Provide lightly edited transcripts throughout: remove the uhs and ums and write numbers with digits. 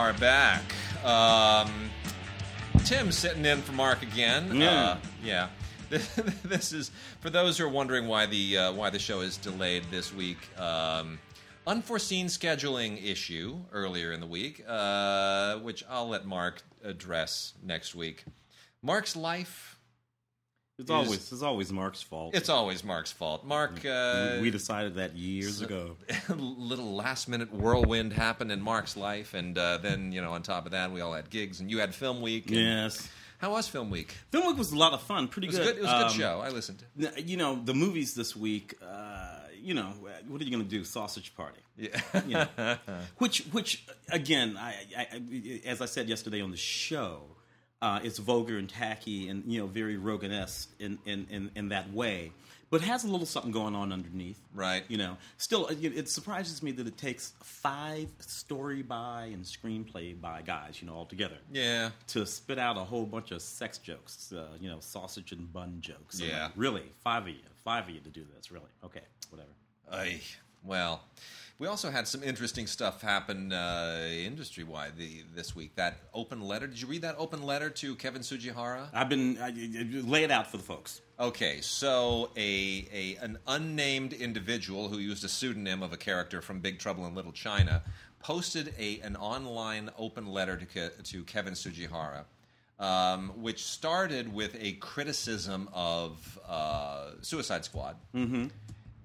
are back. Tim's sitting in for Mark again. Yeah. This is for those who are wondering why the show is delayed this week. Unforeseen scheduling issue earlier in the week, which I'll let Mark address next week. Mark's life. It's always Mark's fault. It's always Mark's fault. Mark, we decided that years ago. A little last-minute whirlwind happened in Mark's life, and then on top of that, we all had gigs, and you had Film Week. Yes. How was Film Week? Film Week was a lot of fun. Pretty good. It was a good show. I listened. The movies this week. What are you going to do? Sausage Party. Yeah. Which again, I as I said yesterday on the show. It's vulgar and tacky and very Rogan-esque in that way, but has a little something going on underneath. Right. Still, it surprises me that it takes 5 story by and screenplay by guys, all together. Yeah. To spit out a whole bunch of sex jokes, sausage and bun jokes. Yeah. Really, 5 of you to do this. Really, okay, whatever. Well. We also had some interesting stuff happen industry-wide this week. That open letter. Did you read that open letter to Kevin Sugihara? Lay it out for the folks. Okay, so an unnamed individual who used a pseudonym of a character from Big Trouble in Little China posted an online open letter to Kevin Sugihara, which started with a criticism of Suicide Squad. Mm-hmm.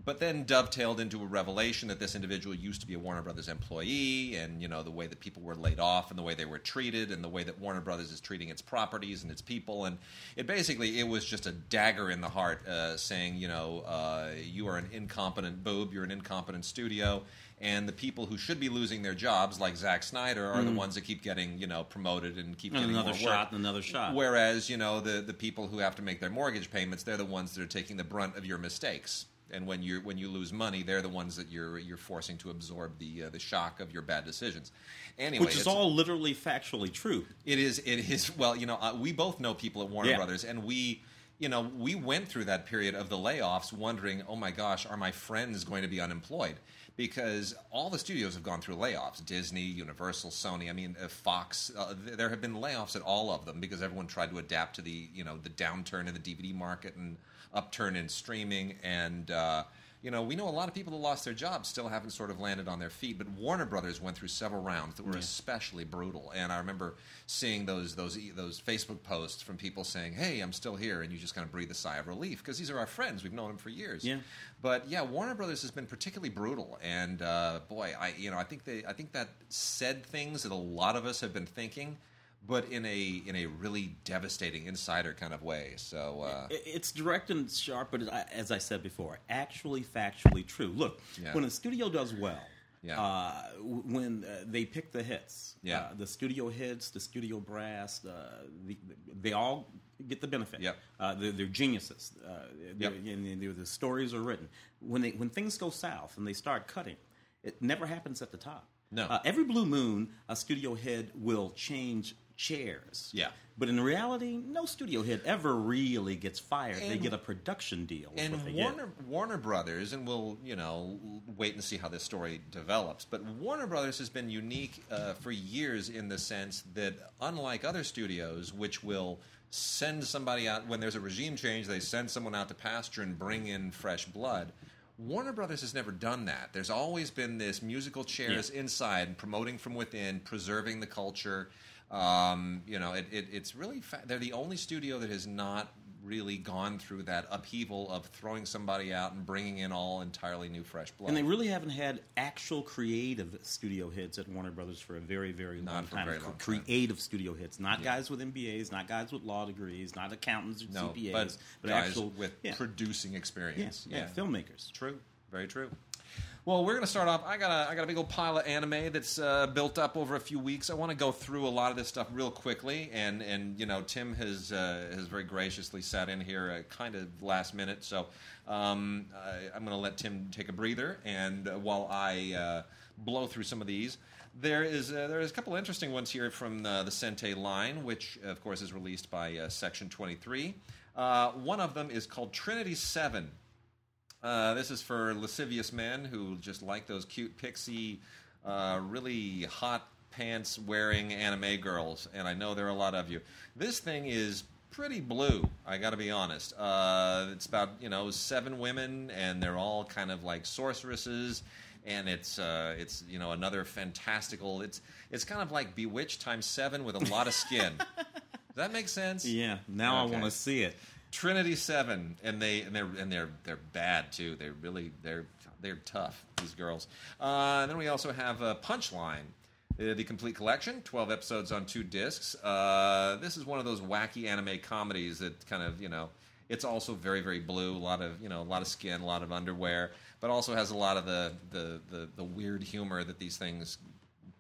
But then dovetailed into a revelation that this individual used to be a Warner Brothers employee, and the way that people were laid off, and the way they were treated, and the way that Warner Brothers is treating its properties and its people, and it was just a dagger in the heart, saying you are an incompetent boob, you're an incompetent studio, and the people who should be losing their jobs, like Zack Snyder, are the ones that keep getting promoted and keep getting another more shot work. and another shot. Whereas the people who have to make their mortgage payments, they're the ones that are taking the brunt of your mistakes. And when you lose money, they're the ones that you're forcing to absorb the shock of your bad decisions. Anyway, which is all literally factually true. It is. Well, we both know people at Warner Brothers, and we went through that period of the layoffs, wondering, oh my gosh, are my friends going to be unemployed? Because all the studios have gone through layoffs: Disney, Universal, Sony. I mean, Fox. There have been layoffs at all of them because everyone tried to adapt to the downturn in the DVD market and upturn in streaming, and we know a lot of people that lost their jobs still haven't sort of landed on their feet. But Warner Brothers went through several rounds that were especially brutal, and I remember seeing those Facebook posts from people saying, "Hey, I'm still here," and you just kind of breathe a sigh of relief because these are our friends. We've known them for years. Yeah. But Warner Brothers has been particularly brutal, and I think that said things that a lot of us have been thinking, but in a really devastating insider kind of way. So it's direct and sharp, but as I said before, actually factually true. Look, when a studio does well, when they pick the hits, the studio heads, the studio brass, they all get the benefit. Yep. They're geniuses. The stories are written. When things go south and they start cutting, it never happens at the top. No. Every blue moon, a studio head will change chairs. Yeah. But in reality, no studio head ever really gets fired. They get a production deal. And Warner Brothers, and we'll wait and see how this story develops, but Warner Brothers has been unique for years in the sense that unlike other studios, which will send somebody out when there's a regime change, they send someone out to pasture and bring in fresh blood. Warner Brothers has never done that. There's always been this musical chairs inside, promoting from within, preserving the culture. It's really they're the only studio that has not really gone through that upheaval of throwing somebody out and bringing in all entirely new fresh blood. And they really haven't had actual creative studio heads at Warner Brothers for a very, very long time. Creative studio heads, not guys with MBAs, not guys with law degrees, not accountants or CPAs, but guys actual with producing experience. Filmmakers. True, very true. Well, we're going to start off. I got a big old pile of anime that's built up over a few weeks. I want to go through a lot of this stuff real quickly, and Tim has very graciously sat in here kind of last minute, so I'm going to let Tim take a breather, and while I blow through some of these. There is a couple of interesting ones here from the Senta Line, which of course is released by Section 23. One of them is called Trinity 7. This is for lascivious men who just like those cute pixie, really hot pants wearing anime girls, and I know there are a lot of you. This thing is pretty blue, I got to be honest. It's about 7 women, and they're all kind of like sorceresses, and it's another fantastical. It's kind of like Bewitched times 7 with a lot of skin. Does that make sense? Yeah. Now okay. I want to see it. Trinity 7, and they're bad too. They're tough, these girls. And then we also have Punchline, the complete collection, 12 episodes on 2 discs. This is one of those wacky anime comedies that kind of it's also very, very blue. A lot of skin, a lot of underwear, but also has a lot of the weird humor that these things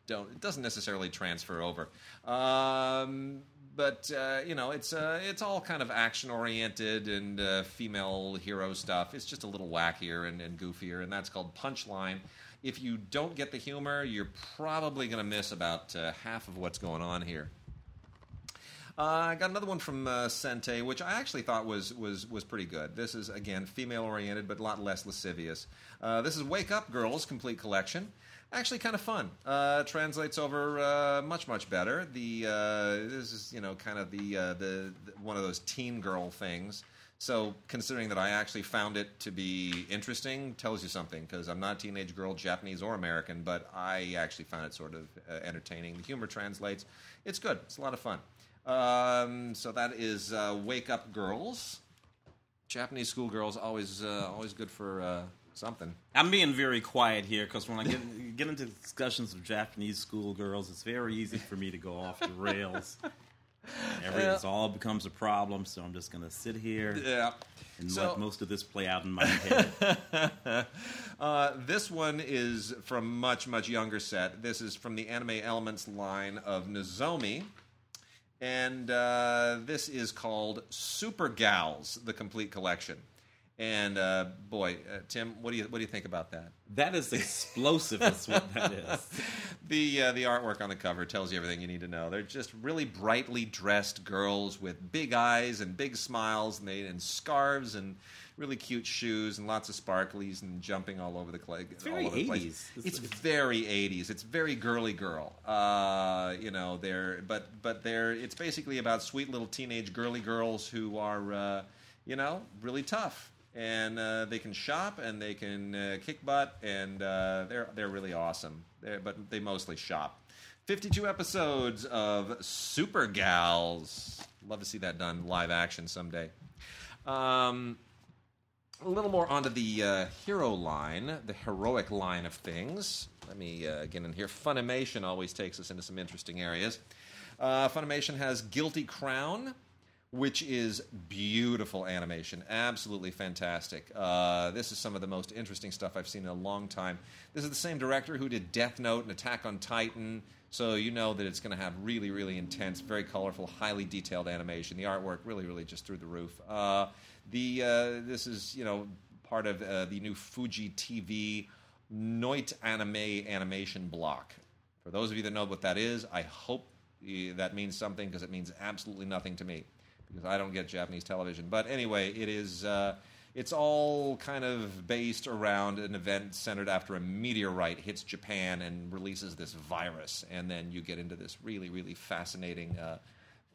don't. It doesn't necessarily transfer over. But it's all kind of action-oriented and female hero stuff. It's just a little wackier and goofier, and that's called Punchline. If you don't get the humor, you're probably going to miss about half of what's going on here. I got another one from Senta, which I actually thought was pretty good. This is, again, female-oriented, but a lot less lascivious. This is Wake Up Girls Complete Collection. Actually, kind of fun. Translates over much better. This is kind of the one of those teen girl things. So, considering that I actually found it to be interesting, tells you something, because I'm not a teenage girl, Japanese or American, but I actually found it sort of entertaining. The humor translates. It's good. It's a lot of fun. So that is Wake Up Girls. Japanese schoolgirls always good for. Something. I'm being very quiet here because when I get into discussions of Japanese schoolgirls, it's very easy for me to go off the rails. It all becomes a problem, so I'm just going to sit here and let most of this play out in my head. This one is from much younger set. This is from the Anime Elements line of Nozomi. And this is called Super Gals, the complete collection. And Tim, what do you think about that? That is explosive. That's what that is. The artwork on the cover tells you everything you need to know. They're just really brightly dressed girls with big eyes and big smiles, and scarves and really cute shoes and lots of sparklies and jumping all over the place. It's very 80s. It's very 80s. It's very girly girl. It's basically about sweet little teenage girly girls who are really tough. And they can shop and they can kick butt, and they're really awesome. But they mostly shop. 52 episodes of Super Gals. Love to see that done live action someday. A little more onto the hero line, the heroic line of things. Let me get in here. Funimation always takes us into some interesting areas. Funimation has Guilty Crown, which is beautiful animation. Absolutely fantastic. This is some of the most interesting stuff I've seen in a long time. This is the same director who did Death Note and Attack on Titan, so you know that it's going to have really, really intense, very colorful, highly detailed animation. The artwork really just through the roof. This is, part of the new Fuji TV Noit animation block. For those of you that know what that is, I hope that means something, because it means absolutely nothing to me, because I don't get Japanese television. But anyway, it is. It's all kind of based around an event centered after a meteorite hits Japan and releases this virus, and then you get into this really, really fascinating,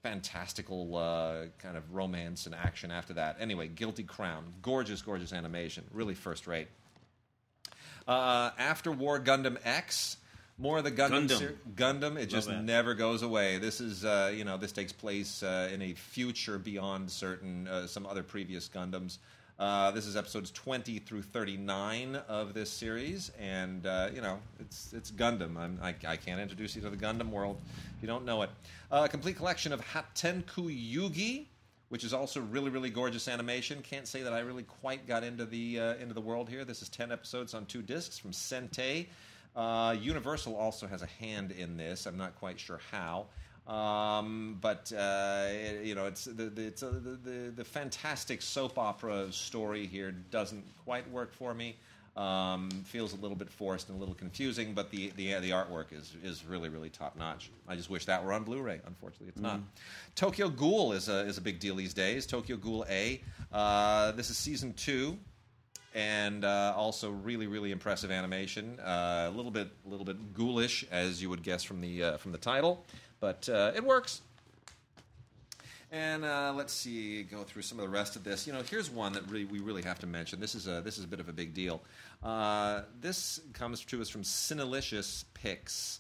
fantastical kind of romance and action after that. Anyway, Guilty Crown, gorgeous animation, really first rate. After War Gundam X. More of the Gundam. It just never goes away. This is, this takes place in a future beyond some other previous Gundams. This is episodes 20 through 39 of this series, and it's Gundam. I can't introduce you to the Gundam world if you don't know it. A complete collection of Hatenku Yugi, which is also really, really gorgeous animation. Can't say that I really quite got into the world here. This is 10 episodes on 2 discs from Senta. Universal also has a hand in this. I'm not quite sure how, but it's the fantastic soap opera story here doesn't quite work for me. Feels a little bit forced and a little confusing, but the artwork is really, really top notch. I just wish that were on Blu-ray. Unfortunately, it's not. Tokyo Ghoul is a big deal these days. Tokyo Ghoul A. This is season 2. and also really, really impressive animation. A little bit ghoulish, as you would guess from the title, but it works. And let's see, go through some of the rest of this. Here's one that we really have to mention. This is a bit of a big deal. This comes to us from Cinelicious Picks,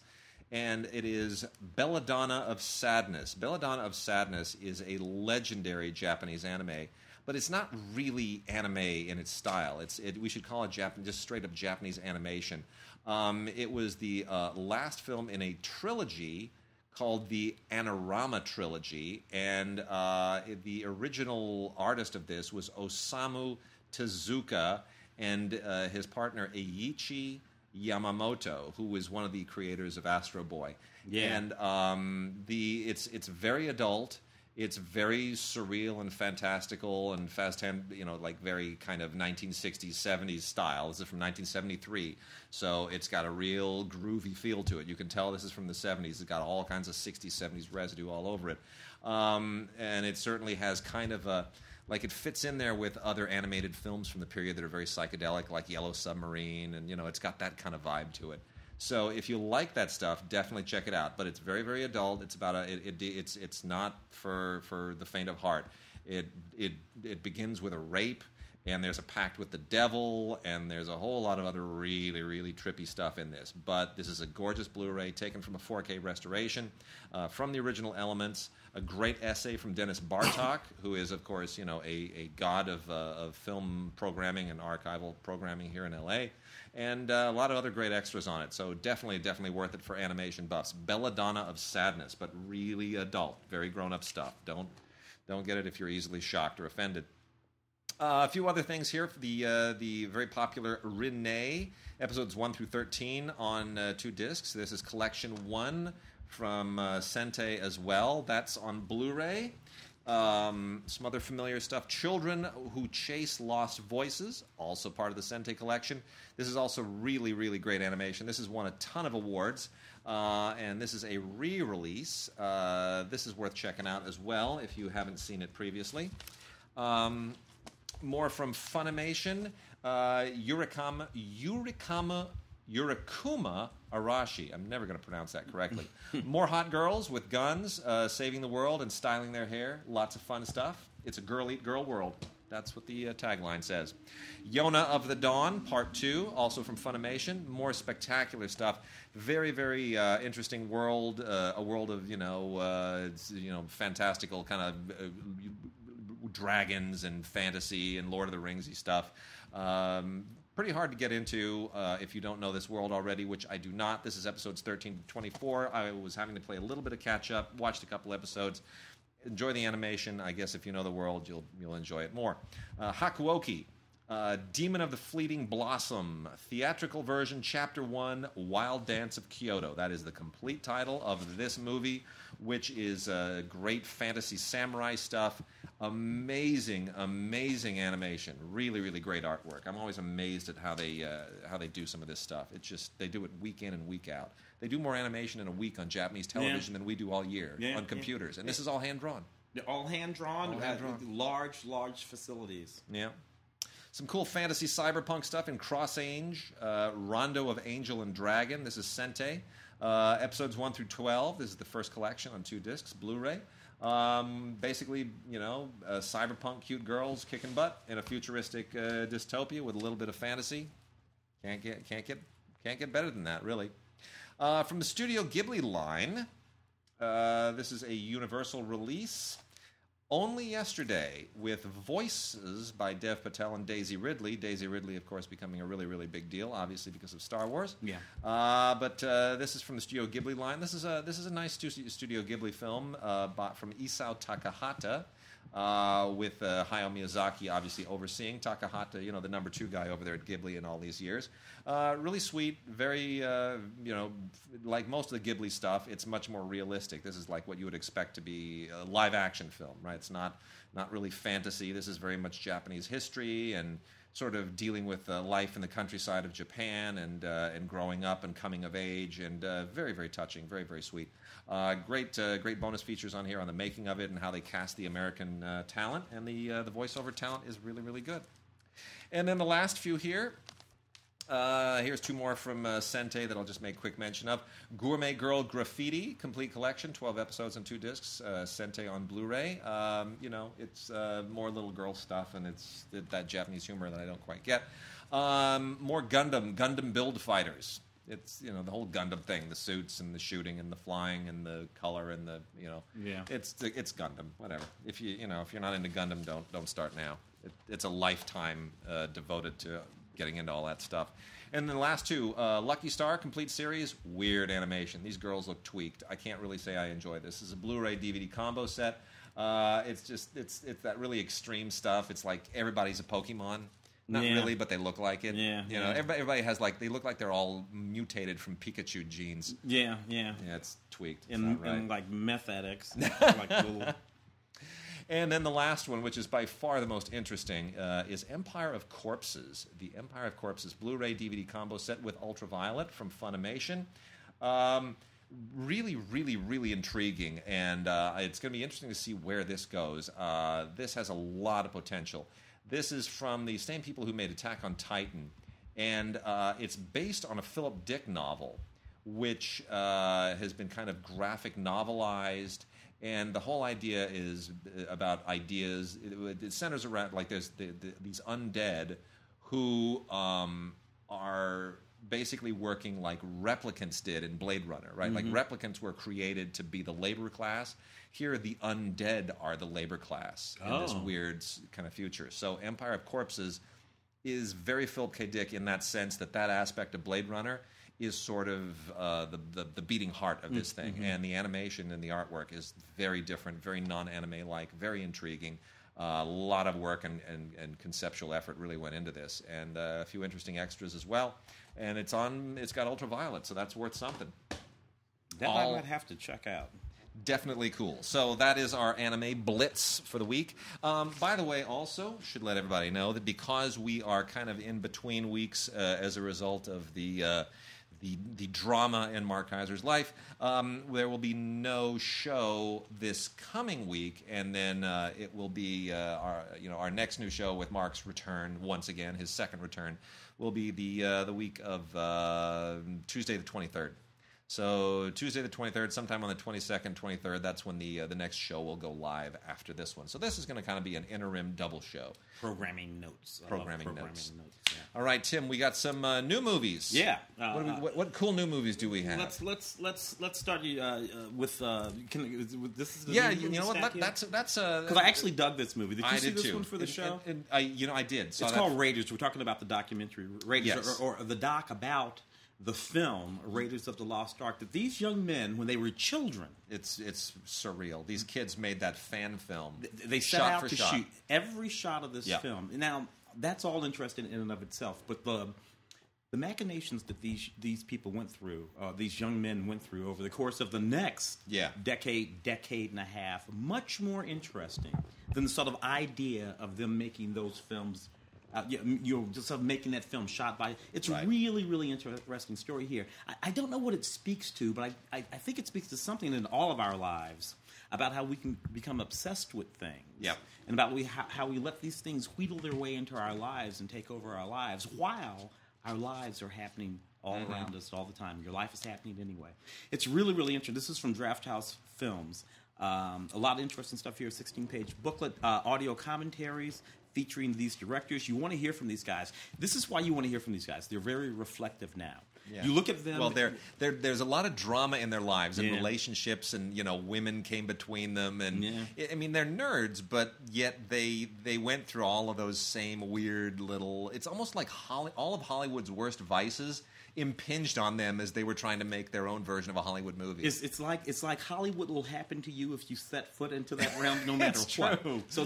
and it is Belladonna of Sadness. Belladonna of Sadness is a legendary Japanese anime, but it's not really anime in its style. We should call it just straight up Japanese animation. It was the last film in a trilogy called the Anorama Trilogy, and the original artist of this was Osamu Tezuka and his partner Eiichi Yamamoto, who was one of the creators of Astro Boy. Yeah. And it's very adult. It's very surreal and fantastical and like very kind of 1960s, 70s style. This is from 1973, so it's got a real groovy feel to it. You can tell this is from the 70s. It's got all kinds of 60s, 70s residue all over it. And it certainly has kind of it fits in there with other animated films from the period that are very psychedelic, like Yellow Submarine, and it's got that kind of vibe to it. So if you like that stuff, definitely check it out. But it's very, very adult. It's about it's not for the faint of heart. It begins with a rape, and there's a pact with the devil, and there's a whole lot of other really, really trippy stuff in this. But this is a gorgeous Blu-ray taken from a 4K restoration from the original elements. A great essay from Dennis Bartok, who is, of course, a god of film programming and archival programming here in L.A., and a lot of other great extras on it. So definitely worth it for animation buffs. Belladonna of Sadness, but really adult, very grown-up stuff. Don't get it if you're easily shocked or offended. A few other things here. The very popular Renee, episodes 1 through 13 on 2 discs. This is Collection 1 from Senta as well. That's on Blu-ray. Some other familiar stuff. Children Who Chase Lost Voices, also part of the Senta collection. This is also really, really great animation. This has won a ton of awards, and this is a re-release. This is worth checking out as well if you haven't seen it previously. More from Funimation. Yurikuma Arashi. I'm never going to pronounce that correctly. More hot girls with guns, saving the world and styling their hair. Lots of fun stuff. It's a girl-eat-girl world. That's what the tagline says. Yona of the Dawn, Part 2, also from Funimation. More spectacular stuff. Very, very interesting world. A world of fantastical kind of dragons and fantasy and Lord of the Ringsy stuff. Pretty hard to get into if you don't know this world already, which I do not. This is episodes 13 to 24. I was having to play a little bit of catch-up, watched a couple episodes. Enjoy the animation. I guess if you know the world, you'll enjoy it more. Hakuoki, Demon of the Fleeting Blossom, theatrical version, Chapter 1, Wild Dance of Kyoto. That is the complete title of this movie, which is great fantasy samurai stuff. Amazing animation. Really, really great artwork. I'm always amazed at how they do some of this stuff. It's just they do it week in and week out. They do more animation in a week on Japanese television than we do all year on computers, and this is all hand drawn. They're all hand drawn. Large facilities. Yeah. Some cool fantasy cyberpunk stuff in Cross Age, Rondo of Angel and Dragon. This is Senta. Episodes 1 through 12. This is the first collection on 2 discs, Blu-ray. Basically, cyberpunk cute girls kicking butt in a futuristic dystopia with a little bit of fantasy. Can't get better than that, really. From the Studio Ghibli line, this is a Universal release. Only Yesterday, with voices by Dev Patel and Daisy Ridley. Daisy Ridley, of course, becoming a really, really big deal, obviously because of Star Wars. Yeah. But this is from the Studio Ghibli line. This is a nice Studio Ghibli film from Isao Takahata, with Hayao Miyazaki obviously overseeing. Takahata, the number 2 guy over there at Ghibli in all these years. Really sweet, very, like most of the Ghibli stuff, it's much more realistic. This is like what you would expect to be a live-action film, right? It's not really fantasy. This is very much Japanese history and sort of dealing with life in the countryside of Japan and growing up and coming of age, and very, very touching, very, very sweet. Great bonus features on here on the making of it and how they cast the American talent, and the voiceover talent is really, really good. And then the last few here. Here's two more from Senta that I'll just make quick mention of. Gourmet Girl Graffiti, complete collection, 12 episodes and 2 discs, Senta on Blu-ray. It's more little girl stuff, and it's that Japanese humor that I don't quite get. More Gundam Build Fighters. It's, the whole Gundam thing, the suits and the shooting and the flying and the color and the, it's Gundam, whatever. If you're not into Gundam, don't start now. It's a lifetime devoted to getting into all that stuff. And then the last two, Lucky Star, complete series, weird animation. These girls look tweaked. I can't really say I enjoy this. This is a Blu-ray DVD combo set. It's that really extreme stuff. It's like everybody's a Pokemon. Not really, but they look like it. Yeah. Everybody has they look like they're all mutated from Pikachu genes. Yeah. Yeah, it's tweaked. It's not right. And like meth addicts. Like little... And then the last one, which is by far the most interesting, is Empire of Corpses. The Empire of Corpses Blu-ray DVD combo set with Ultraviolet from Funimation. Really, really, really intriguing, and it's going to be interesting to see where this goes. This has a lot of potential. This is from the same people who made Attack on Titan, and it's based on a Philip Dick novel, which has been kind of graphic novelized. And the whole idea is about ideas. It centers around, there's these undead who are basically working like replicants did in Blade Runner, right? Mm-hmm. Like replicants were created to be the labor class. Here, the undead are the labor class in this weird kind of future. So Empire of Corpses is very Philip K. Dick in that sense that aspect of Blade Runner is sort of the beating heart of this thing. Mm-hmm. And the animation and the artwork is very different, very non-anime-like, very intriguing. A lot of work and conceptual effort really went into this. And a few interesting extras as well. And it's got Ultraviolet, so that's worth something. That I might have to check out. Definitely cool. So that is our anime blitz for the week. By the way, also, should let everybody know that because we are kind of in between weeks as a result of the drama in Mark Kaiser's life, there will be no show this coming week, and then it will be our next new show with Mark's return once again. His second return will be the week of Tuesday the 23rd. So Tuesday the 23rd, sometime on the 22nd, 23rd, that's when the next show will go live after this one. So this is going to kind of be an interim double show. Programming notes. Programming notes. Yeah. All right, Tim, we got some new movies. Yeah. What cool new movies do we have? Let's start with this is the you know what? That's because I actually dug this movie. Did you see this one for the show? I did. It's called Raiders. We're talking about the documentary Raiders, yes. or the doc about the film Raiders of the Lost Ark, that these young men, when they were children... It's surreal. These kids made that fan film. They set out to shoot every shot of this film. Now, that's all interesting in and of itself, but the machinations that these people went through, these young men went through over the course of the next decade and a half, much more interesting than the sort of idea of them making those films... just sort of making that film shot by... It's a really, really interesting story here. I don't know what it speaks to, but I think it speaks to something in all of our lives about how we can become obsessed with things. Yep. And about how we let these things wheedle their way into our lives and take over our lives while our lives are happening all around us all the time. Your life is happening anyway. It's really, really interesting. This is from Draft House Films. A lot of interesting stuff here. 16-page booklet, audio commentaries, featuring these directors. You want to hear from these guys. This is why you want to hear from these guys. They're very reflective now. Yeah. You look at them... Well, there's a lot of drama in their lives and relationships, and women came between them. And I mean, they're nerds, but yet they went through all of those same weird little... It's almost like all of Hollywood's worst vices impinged on them as they were trying to make their own version of a Hollywood movie. It's like Hollywood will happen to you if you set foot into that realm, no matter what. True. So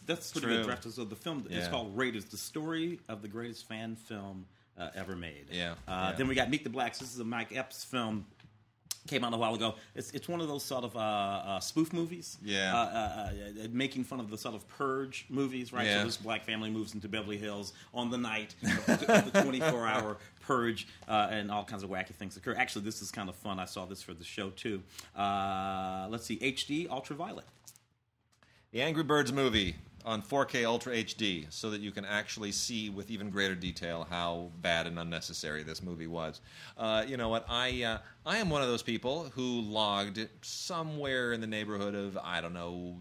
that's pretty good draft. So the film is called Raiders, the story of the greatest fan film ever made. Then we got Meet the Blacks. This is a Mike Epps film. Came out a while ago. It's one of those sort of spoof movies. Making fun of the sort of Purge movies, right? So this black family moves into Beverly Hills on the night of the 24-hour Purge, and all kinds of wacky things occur. Actually, this is kind of fun. I saw this for the show, too. Let's see. HD Ultraviolet. The Angry Birds movie. on 4K Ultra HD so that you can actually see with even greater detail how bad and unnecessary this movie was. You know what? I am one of those people who logged somewhere in the neighborhood of, I don't know,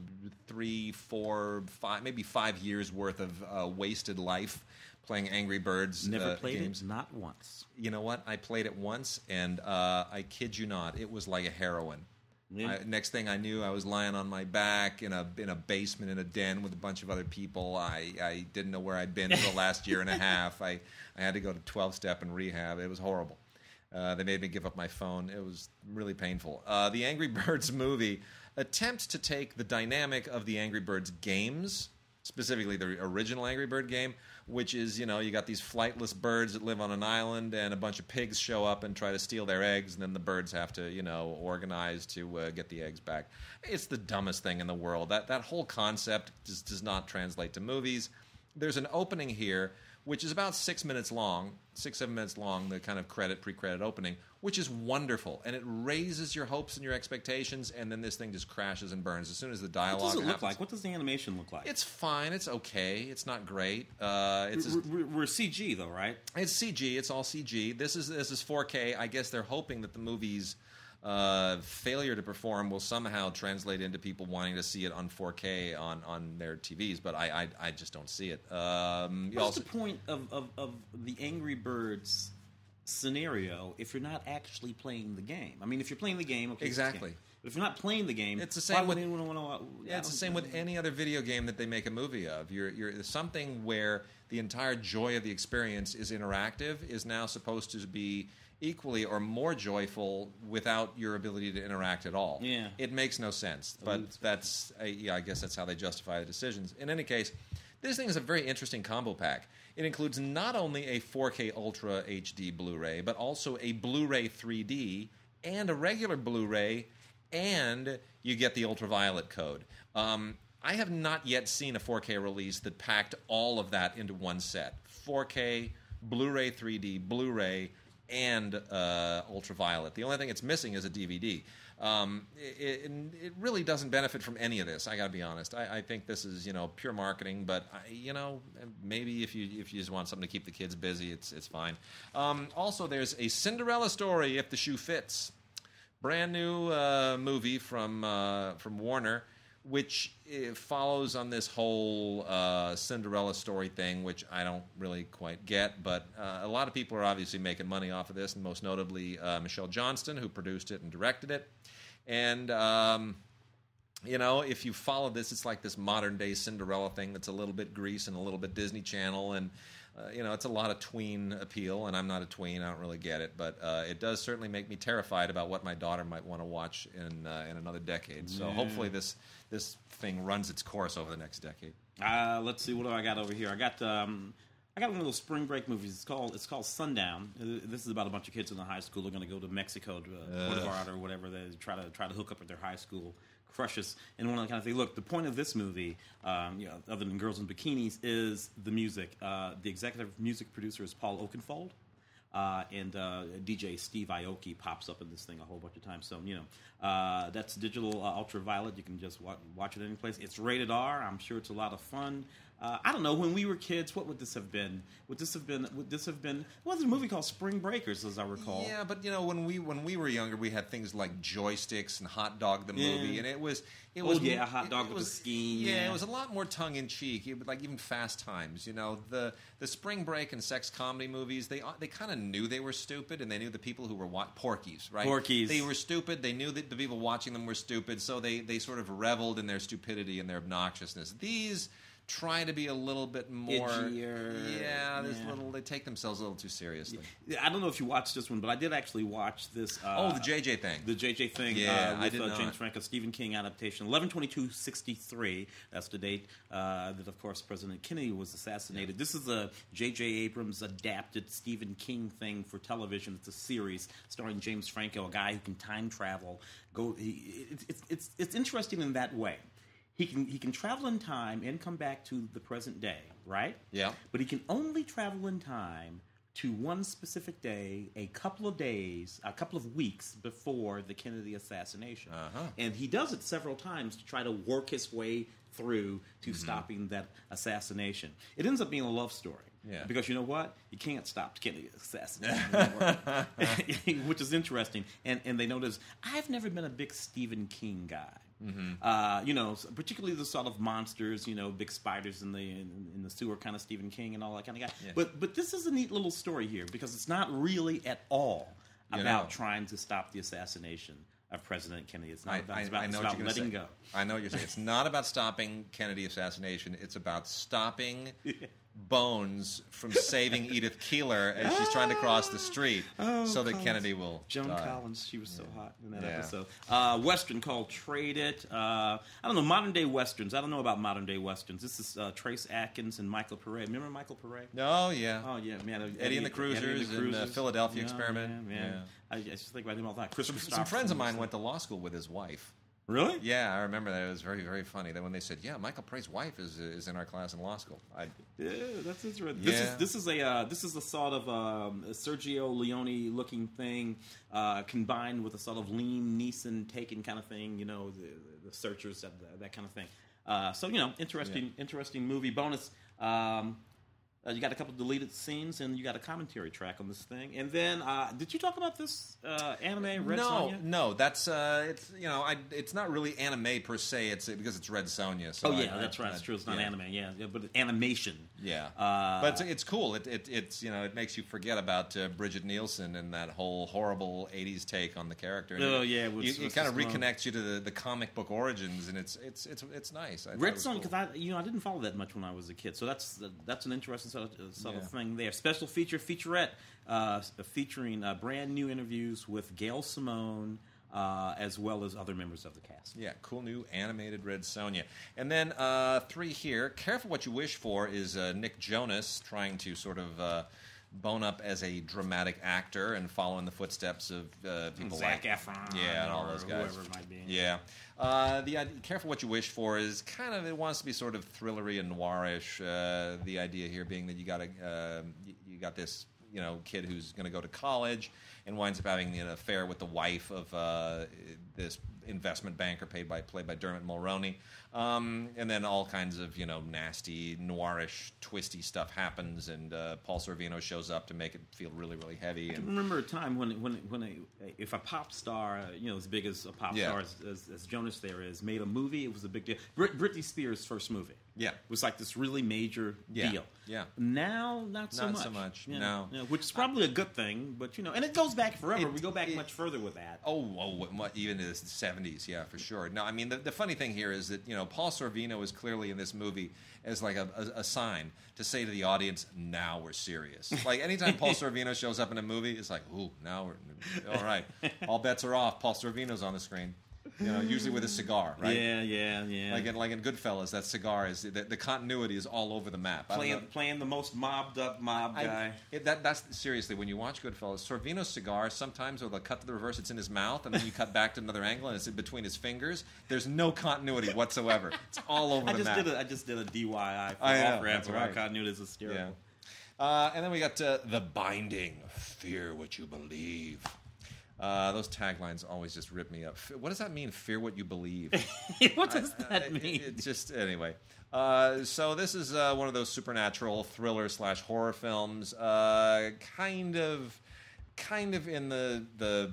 3, 4, 5, maybe 5 years worth of wasted life playing Angry Birds Never played games. it? Not once. You know what? I played it once, and I kid you not, it was like a heroin. Yeah. Next thing I knew, I was lying on my back in a basement in a den with a bunch of other people. I didn't know where I'd been for the last year and a half. I had to go to 12-step and rehab. It was horrible. They made me give up my phone. It was really painful. The Angry Birds movie attempts to take the dynamic of the Angry Birds games, specifically the original Angry Bird game, which is, you know, you got these flightless birds that live on an island, and a bunch of pigs show up and try to steal their eggs, and then the birds have to, you know, organize to get the eggs back. It's the dumbest thing in the world. That whole concept does not translate to movies. There's an opening here, which is about 6 minutes long, 6-7 minutes long, the kind of pre-credit opening, which is wonderful, and it raises your hopes and your expectations, and then this thing just crashes and burns as soon as the dialogue happens. What does it look like? What does the animation look like? It's fine. It's okay. It's not great. We're CG, though, right? It's CG. It's all CG. This is 4K. I guess they're hoping that the movie's failure to perform will somehow translate into people wanting to see it on 4K on their TVs, but I just don't see it. What's the point of the Angry Birds scenario if you're not actually playing the game? I mean, if you're playing the game, okay, exactly. But if you're not playing the game, it's the same with anyone want to? It's the same with any other video game that they make a movie of. You're something where the entire joy of the experience is interactive is now supposed to be equally or more joyful without your ability to interact at all. Yeah, it makes no sense. But that's I guess that's how they justify the decisions. In any case, this thing is a very interesting combo pack. It includes not only a 4K Ultra HD Blu-ray, but also a Blu-ray 3D and a regular Blu-ray, and you get the ultraviolet code. I have not yet seen a 4K release that packed all of that into one set. 4K, Blu-ray 3D, Blu-ray, and ultraviolet. The only thing it's missing is a DVD. It really doesn't benefit from any of this. I got to be honest. I think this is, you know, pure marketing. But maybe if you just want something to keep the kids busy, it's fine. Also, there's a Cinderella Story If the Shoe Fits, brand new movie from Warner, which follows on this whole Cinderella story thing, which I don't really quite get, but a lot of people are obviously making money off of this, and most notably Michelle Johnston, who produced it and directed it. And, if you follow this, it's like this modern-day Cinderella thing that's a little bit Grease and a little bit Disney Channel, and it's a lot of tween appeal, and I'm not a tween. I don't really get it, but it does certainly make me terrified about what my daughter might want to watch in another decade. So hopefully this thing runs its course over the next decade. Let's see, what do I got over here? I got one of those spring break movies. It's called Sundown. This is about a bunch of kids in a high school. They're going to go to Mexico, to Puerto Vallarta or whatever. They try to hook up with their high school crushes, and one of the kind of things. Look, the point of this movie, other than girls in bikinis, is the music. The executive music producer is Paul Oakenfold, and DJ Steve Aoki pops up in this thing a whole bunch of times. So that's digital ultraviolet. You can just watch it any place. It's rated R. I'm sure it's a lot of fun. I don't know. When we were kids, what would this have been? Would this have been? Well, there's a movie called Spring Breakers, as I recall. Yeah, but when we were younger, we had things like Joysticks and Hot Dog the movie, and it was Hot Dog with the skiing. Yeah, it was a lot more tongue in cheek. Like even Fast Times. The Spring Break and sex comedy movies. They kind of knew they were stupid, and they knew the people who were Porky's, right? Porky's. They were stupid. They knew that the people watching them were stupid, so they sort of reveled in their stupidity and their obnoxiousness. These try to be a little bit more edgier. Yeah, they take themselves a little too seriously. I don't know if you watched this one, but I did actually watch this. The JJ thing. The JJ thing. Yeah, with I did not. James Franco, Stephen King adaptation, 11/22/63. That's the date that, of course, President Kennedy was assassinated. This is a J.J. Abrams adapted Stephen King thing for television. It's a series starring James Franco, a guy who can time travel. It's interesting in that way. He can travel in time and come back to the present day, right? Yeah. But he can only travel in time to one specific day, a couple of weeks before the Kennedy assassination. And he does it several times to try to work his way through to stopping that assassination. It ends up being a love story. Yeah. Because you know what? You can't stop the Kennedy assassination. Which is interesting. And they notice, I've never been a big Stephen King guy. Particularly the sort of monsters, big spiders in the sewer kind of Stephen King and all that kind of guy. Yeah. But this is a neat little story here because it's not really at all about trying to stop the assassination of President Kennedy. It's not about letting go. I know what you're saying. It's not about stopping Kennedy assassination. It's about stopping Bones from saving Edith Keeler as she's trying to cross the street that Kennedy will Joan die. Collins, she was so hot in that episode. Western called Trade It. I don't know, modern day Westerns. I don't know about modern day Westerns. This is Trace Atkins and Michael Pare. Remember Michael Pare? Oh, yeah. Oh, yeah. Man, Eddie and the Cruisers and the Philadelphia Experiment. Man. I just think about him all the time. Some friends of mine went to law school with his wife. Really? Yeah, I remember that. It was very, very funny. That when they said, Michael Pare's wife is in our class in law school. Yeah, that's interesting. Yeah. This is a sort of Sergio Leone looking thing combined with a sort of Liam Neeson taken kind of thing. The Searchers, that kind of thing. Interesting movie. Bonus. You got a couple of deleted scenes, and you got a commentary track on this thing. And then, did you talk about this anime, Red Sonja? No, that's it's not really anime per se. It's because it's Red Sonja. So that's right. It's true. It's not anime. Yeah, but animation. Yeah, but it's cool. It makes you forget about Bridget Nielsen and that whole horrible '80s take on the character. And it kind of reconnects you to the comic book origins, and it's nice. Red Sonja, because I didn't follow that much when I was a kid, so that's an interesting sort of thing there. Special featurette featuring brand new interviews with Gail Simone as well as other members of the cast. Yeah, cool new animated Red Sonja. And then 3 here. Careful What You Wish For is Nick Jonas trying to sort of bone up as a dramatic actor and follow in the footsteps of people Zac Efron, and all those guys. Whoever it might be. Yeah. The idea, Careful What You Wish For is kind of, it wants to be sort of thrillery and noirish. The idea here being that you got this kid who's going to go to college and winds up having an affair with the wife of this investment banker played by Dermot Mulroney. And then all kinds of nasty, noirish, twisty stuff happens, and Paul Sorvino shows up to make it feel really, really heavy. I can remember a time when if a pop star, as big as a pop star as Jonas there is, made a movie, it was a big deal. Britney Spears' first movie. Yeah. It was like this really major deal. Yeah. Now, not so much. No. Which is probably a good thing, but and it goes back forever. We go back much further with that. Even to the 70s, yeah, for sure. No, I mean, the funny thing here is that, Paul Sorvino is clearly in this movie as like a sign to say to the audience, now we're serious. Like, anytime Paul Sorvino shows up in a movie, it's like, ooh, now we're, all right. All bets are off. Paul Sorvino's on the screen. Usually with a cigar, right? Yeah. Like in Goodfellas, that cigar is the continuity is all over the map. Playing the most mobbed up guy. That's seriously, when you watch Goodfellas, Sorvino's cigar sometimes they'll cut to the reverse. It's in his mouth, and then you cut back to another angle, and it's in between his fingers. There's no continuity whatsoever. It's all over the map. I just did a DIY for off-ramp where our continuity is hysterical. Yeah. And then we got The Binding, Fear What You Believe. Those taglines always just rip me up. What does that mean, fear what you believe? What does that mean? It's just, anyway. So this is one of those supernatural thriller / horror films, kind of in the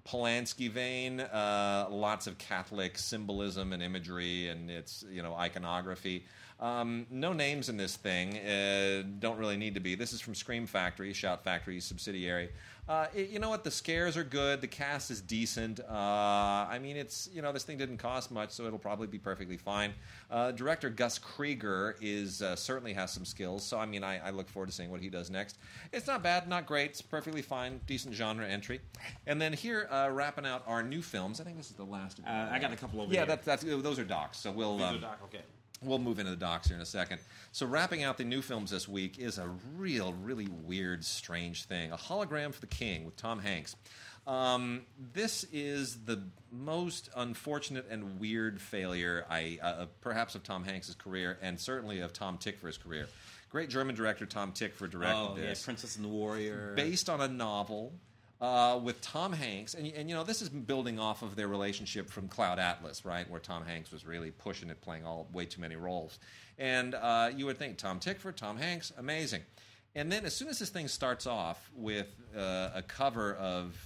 Polanski vein. Lots of Catholic symbolism and imagery, and it's iconography. No names in this thing. Don't really need to be. This is from Scream Factory, Shout Factory's subsidiary. You know what? The scares are good. The cast is decent. I mean, it's this thing didn't cost much, so it'll probably be perfectly fine. Director Gus Krieger certainly has some skills, so I mean, I look forward to seeing what he does next. It's not bad, not great. It's perfectly fine, decent genre entry. And then here, wrapping out our new films. I think this is the last. I got a couple over here. Yeah, those are docs. So we'll. Those are doc. Okay. We'll move into the docs here in a second. So wrapping out the new films this week is a really weird, strange thing. A Hologram for the King with Tom Hanks. This is the most unfortunate and weird failure, perhaps of Tom Hanks' career, and certainly of Tom Tykwer's career. Great German director Tom Tykwer directed this. Yeah, Princess and the Warrior. Based on a novel with Tom Hanks. And this is building off of their relationship from Cloud Atlas, right, where Tom Hanks was really pushing it, playing way too many roles. And you would think, Tom Tykwer, Tom Hanks, amazing. And then as soon as this thing starts off with a cover of...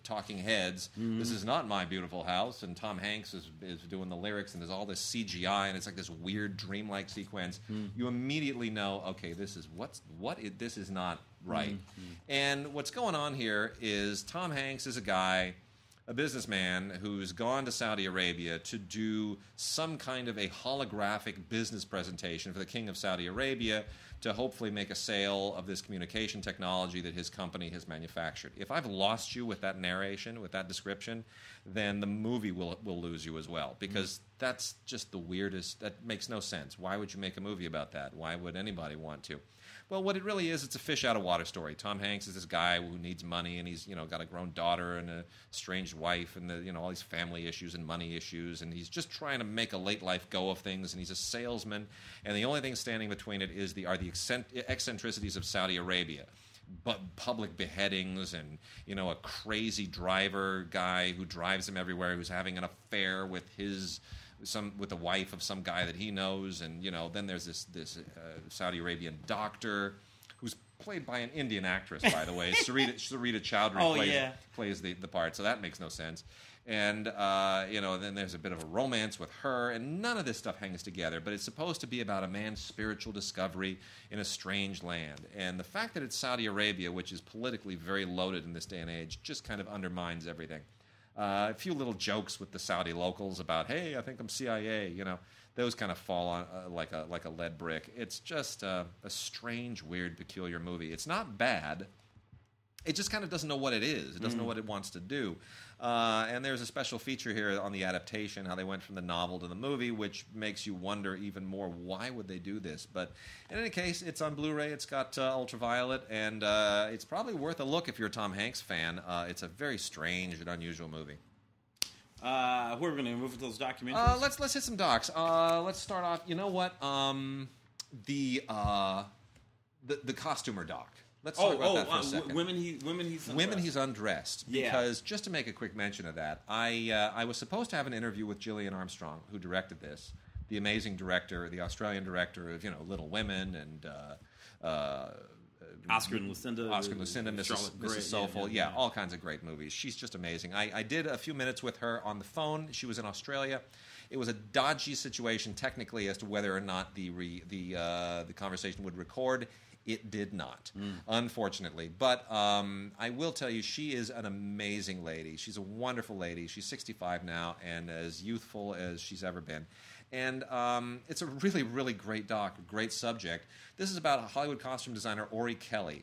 Talking Heads. Mm-hmm. This is not my beautiful house, and Tom Hanks is doing the lyrics, and there's all this CGI, and it's like this weird dreamlike sequence. Mm-hmm. You immediately know, okay, this is this is not right. Mm-hmm. And what's going on here is Tom Hanks is a businessman who's gone to Saudi Arabia to do some kind of a holographic business presentation for the King of Saudi Arabia to hopefully make a sale of this communication technology that his company has manufactured. If I've lost you with that narration, with that description, then the movie will lose you as well, because that's just the weirdest. That makes no sense. Why would you make a movie about that? Why would anybody want to? Well, what it really is, it's a fish out of water story. Tom Hanks is this guy who needs money, and he's got a grown daughter and a estranged wife, and all these family issues and money issues, and he's just trying to make a late life go of things. And he's a salesman, and the only thing standing between it are the eccentricities of Saudi Arabia, but public beheadings and a crazy driver guy who drives him everywhere, who's having an affair with the wife of some guy that he knows, and then there's this Saudi Arabian doctor who's played by an Indian actress, by the way. Sarita Chowdhury plays the part, so that makes no sense. And then there's a bit of a romance with her, and none of this stuff hangs together. But it's supposed to be about a man's spiritual discovery in a strange land, and the fact that it's Saudi Arabia, which is politically very loaded in this day and age, just kind of undermines everything. A few little jokes with the Saudi locals about, hey, I think I'm CIA, those kind of fall on like a lead brick. It's just a strange, weird, peculiar movie. It's not bad. It just kind of doesn't know what it is. It doesn't know what it wants to do. And there's a special feature here on the adaptation, how they went from the novel to the movie, which makes you wonder even more, why would they do this? But in any case, it's on Blu-ray. It's got ultraviolet, and it's probably worth a look if you're a Tom Hanks fan. It's a very strange and unusual movie. We're going to move to those documentaries. Let's hit some docs. Let's start off. You know what? The costumer doc. Let's talk about that for a second. Women he's undressed. Because just to make a quick mention of that, I was supposed to have an interview with Gillian Armstrong, who directed this, the amazing director, the Australian director of Little Women and Oscar and Lucinda, Mrs. Soulful, all kinds of great movies. She's just amazing. I did a few minutes with her on the phone. She was in Australia. It was a dodgy situation technically as to whether or not the conversation would record. It did not, unfortunately. But I will tell you, she is an amazing lady. She's a wonderful lady. She's 65 now and as youthful as she's ever been. And it's a really, really great doc, great subject. This is about Hollywood costume designer Ori Kelly,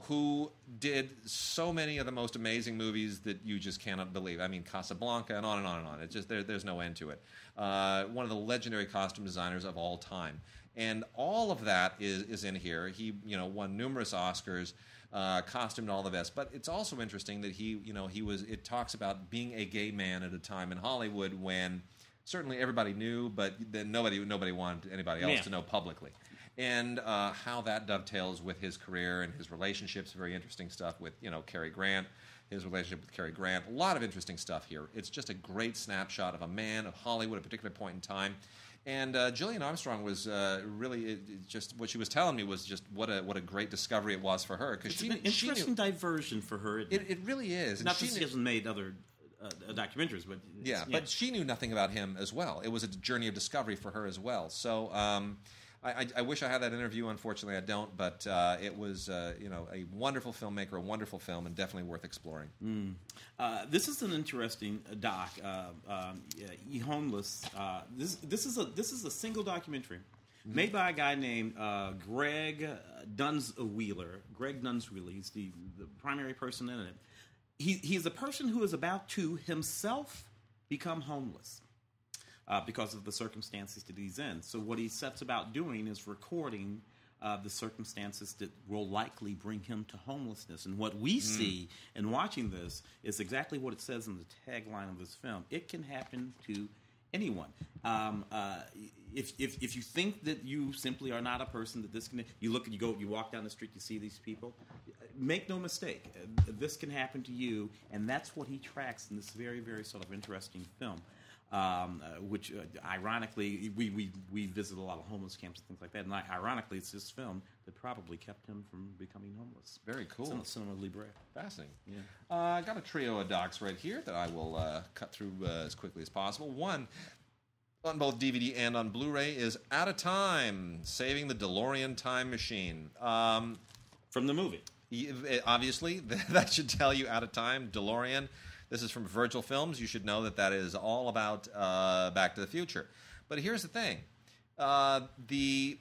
who did so many of the most amazing movies that you just cannot believe. I mean, Casablanca and on and on and on. It's just there's no end to it. One of the legendary costume designers of all time. And all of that is in here. He, won numerous Oscars, costumed all the best. But it's also interesting that it talks about being a gay man at a time in Hollywood when certainly everybody knew, but then nobody wanted anybody else to know publicly. And how that dovetails with his career and his relationships. Very interesting stuff with, Cary Grant, his relationship with Cary Grant. A lot of interesting stuff here. It's just a great snapshot of a man of Hollywood at a particular point in time. And Gillian Armstrong was really just what she was telling me was just what a great discovery it was for her, because it's an interesting diversion for her. It really is. Not that she hasn't made other documentaries, but but she knew nothing about him as well. It was a journey of discovery for her as well. So I wish I had that interview. Unfortunately, I don't. But it was a wonderful filmmaker, a wonderful film, and definitely worth exploring. This is an interesting doc. Homeless. This is a single documentary made by a guy named Greg Dunsweiler. Greg Dunsweiler. He's the primary person in it. He's a person who is about to himself become homeless. Because of the circumstances that he's in. So what he sets about doing is recording the circumstances that will likely bring him to homelessness. And what we see in watching this is exactly what it says in the tagline of this film. It can happen to anyone. If you think that you simply are not a person, that this can, you look, you walk down the street, you see these people, make no mistake, this can happen to you, and that's what he tracks in this very, very sort of interesting film. Which, ironically, we visit a lot of homeless camps and things like that, and ironically, it's this film that probably kept him from becoming homeless. Very cool. Cinema Libre. Fascinating. Yeah. I got a trio of docs right here that I will cut through as quickly as possible. One, on both DVD and on Blu-ray, is Out of Time, Saving the DeLorean Time Machine. From the movie. Obviously, that should tell you Out of Time, DeLorean. This is from Virgil Films. You should know that that is all about Back to the Future. But here's the thing. The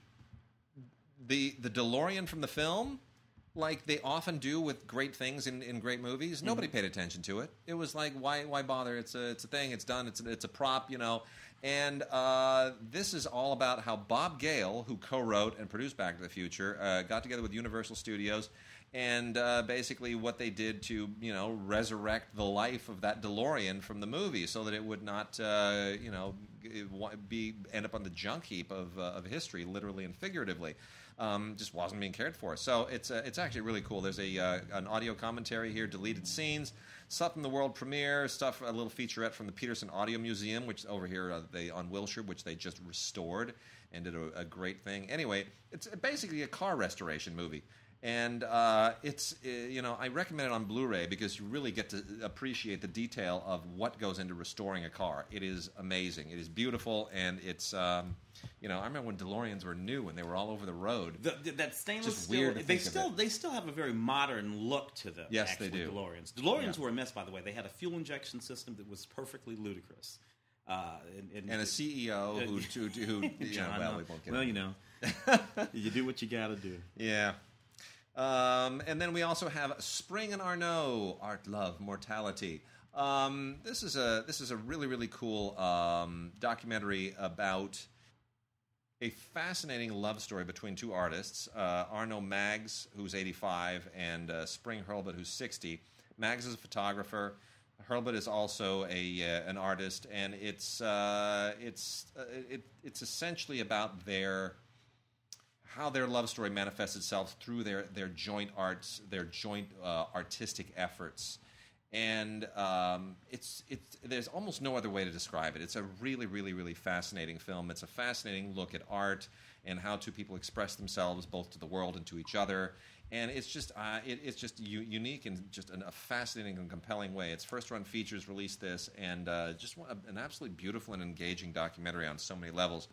DeLorean from the film, like they often do with great things in great movies, nobody paid attention to it. It was like, why bother? It's a thing. It's done. It's a prop, you know. And this is all about how Bob Gale, who co-wrote and produced Back to the Future, got together with Universal Studios, and basically what they did to, you know, resurrect the life of that DeLorean from the movie, so that it would not, you know, end up on the junk heap of history, literally and figuratively. Just wasn't being cared for. So it's actually really cool. There's an audio commentary here, deleted scenes, stuff from the world premiere, stuff, a little featurette from the Peterson Audio Museum, which over here on Wilshire, which they just restored and did a great thing. Anyway, it's basically a car restoration movie. And it's, you know, I recommend it on Blu-ray because you really get to appreciate the detail of what goes into restoring a car. It is amazing. It is beautiful, and it's, you know, I remember when DeLoreans were new and they were all over the road. That stainless steel, they still have a very modern look to them. Yes, they do. DeLoreans were a mess, by the way. They had a fuel injection system that was perfectly ludicrous. And a CEO who you know, well, we won't get well, you know, you do what you got to do. Yeah. And then we also have Spring and Arnaud, Art, Love, Mortality. This is a really, really cool documentary about a fascinating love story between two artists, Arnaud Maggs, who's 85, and Spring Hurlbut, who's 60. Maggs is a photographer. Hurlbut is also an artist, and it's essentially about how their love story manifests itself through their joint arts, their joint artistic efforts, and there's almost no other way to describe it. It's a really, really, really fascinating film. It's a fascinating look at art and how two people express themselves both to the world and to each other. And it's just unique in just a fascinating and compelling way. Its First Run Features released this, and just an absolutely beautiful and engaging documentary on so many levels.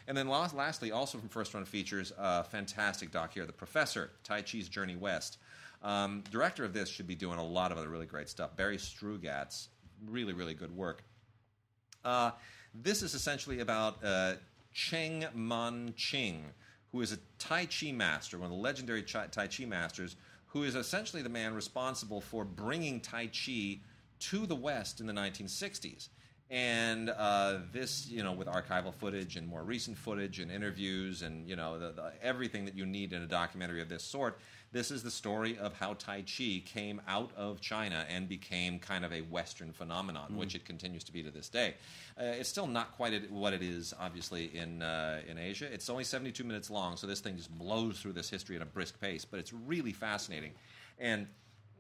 And then lastly, also from First Run Features, a fantastic doc here, The Professor, Tai Chi's Journey West. Director of this should be doing a lot of other really great stuff. Barry Strugatz, really, really good work. This is essentially about Cheng Man Ching, who is a Tai Chi master, one of the legendary Tai Chi masters, who is essentially the man responsible for bringing Tai Chi to the West in the 1960s. And this, you know, with archival footage and more recent footage and interviews and, you know, everything that you need in a documentary of this sort, this is the story of how Tai Chi came out of China and became kind of a Western phenomenon, which it continues to be to this day. It's still not quite what it is, obviously, in Asia. It's only 72 minutes long, so this thing just blows through this history at a brisk pace, but it's really fascinating. And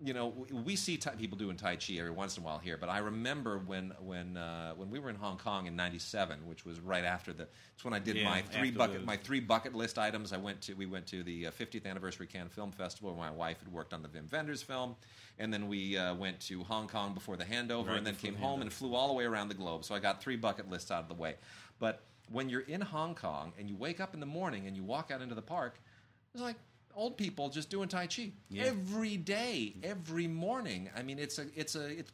you know, we see people doing Tai Chi every once in a while here, but I remember when we were in Hong Kong in '97, which was right after it's when I did my three bucket list items. We went to the 50th anniversary Cannes Film Festival, where my wife had worked on the Wim Wenders film, and then we went to Hong Kong before the handover, and then came home and flew all the way around the globe. So I got 3 bucket lists out of the way. But when you're in Hong Kong and you wake up in the morning and you walk out into the park, it's like old people just doing Tai Chi every day, every morning. I mean, it's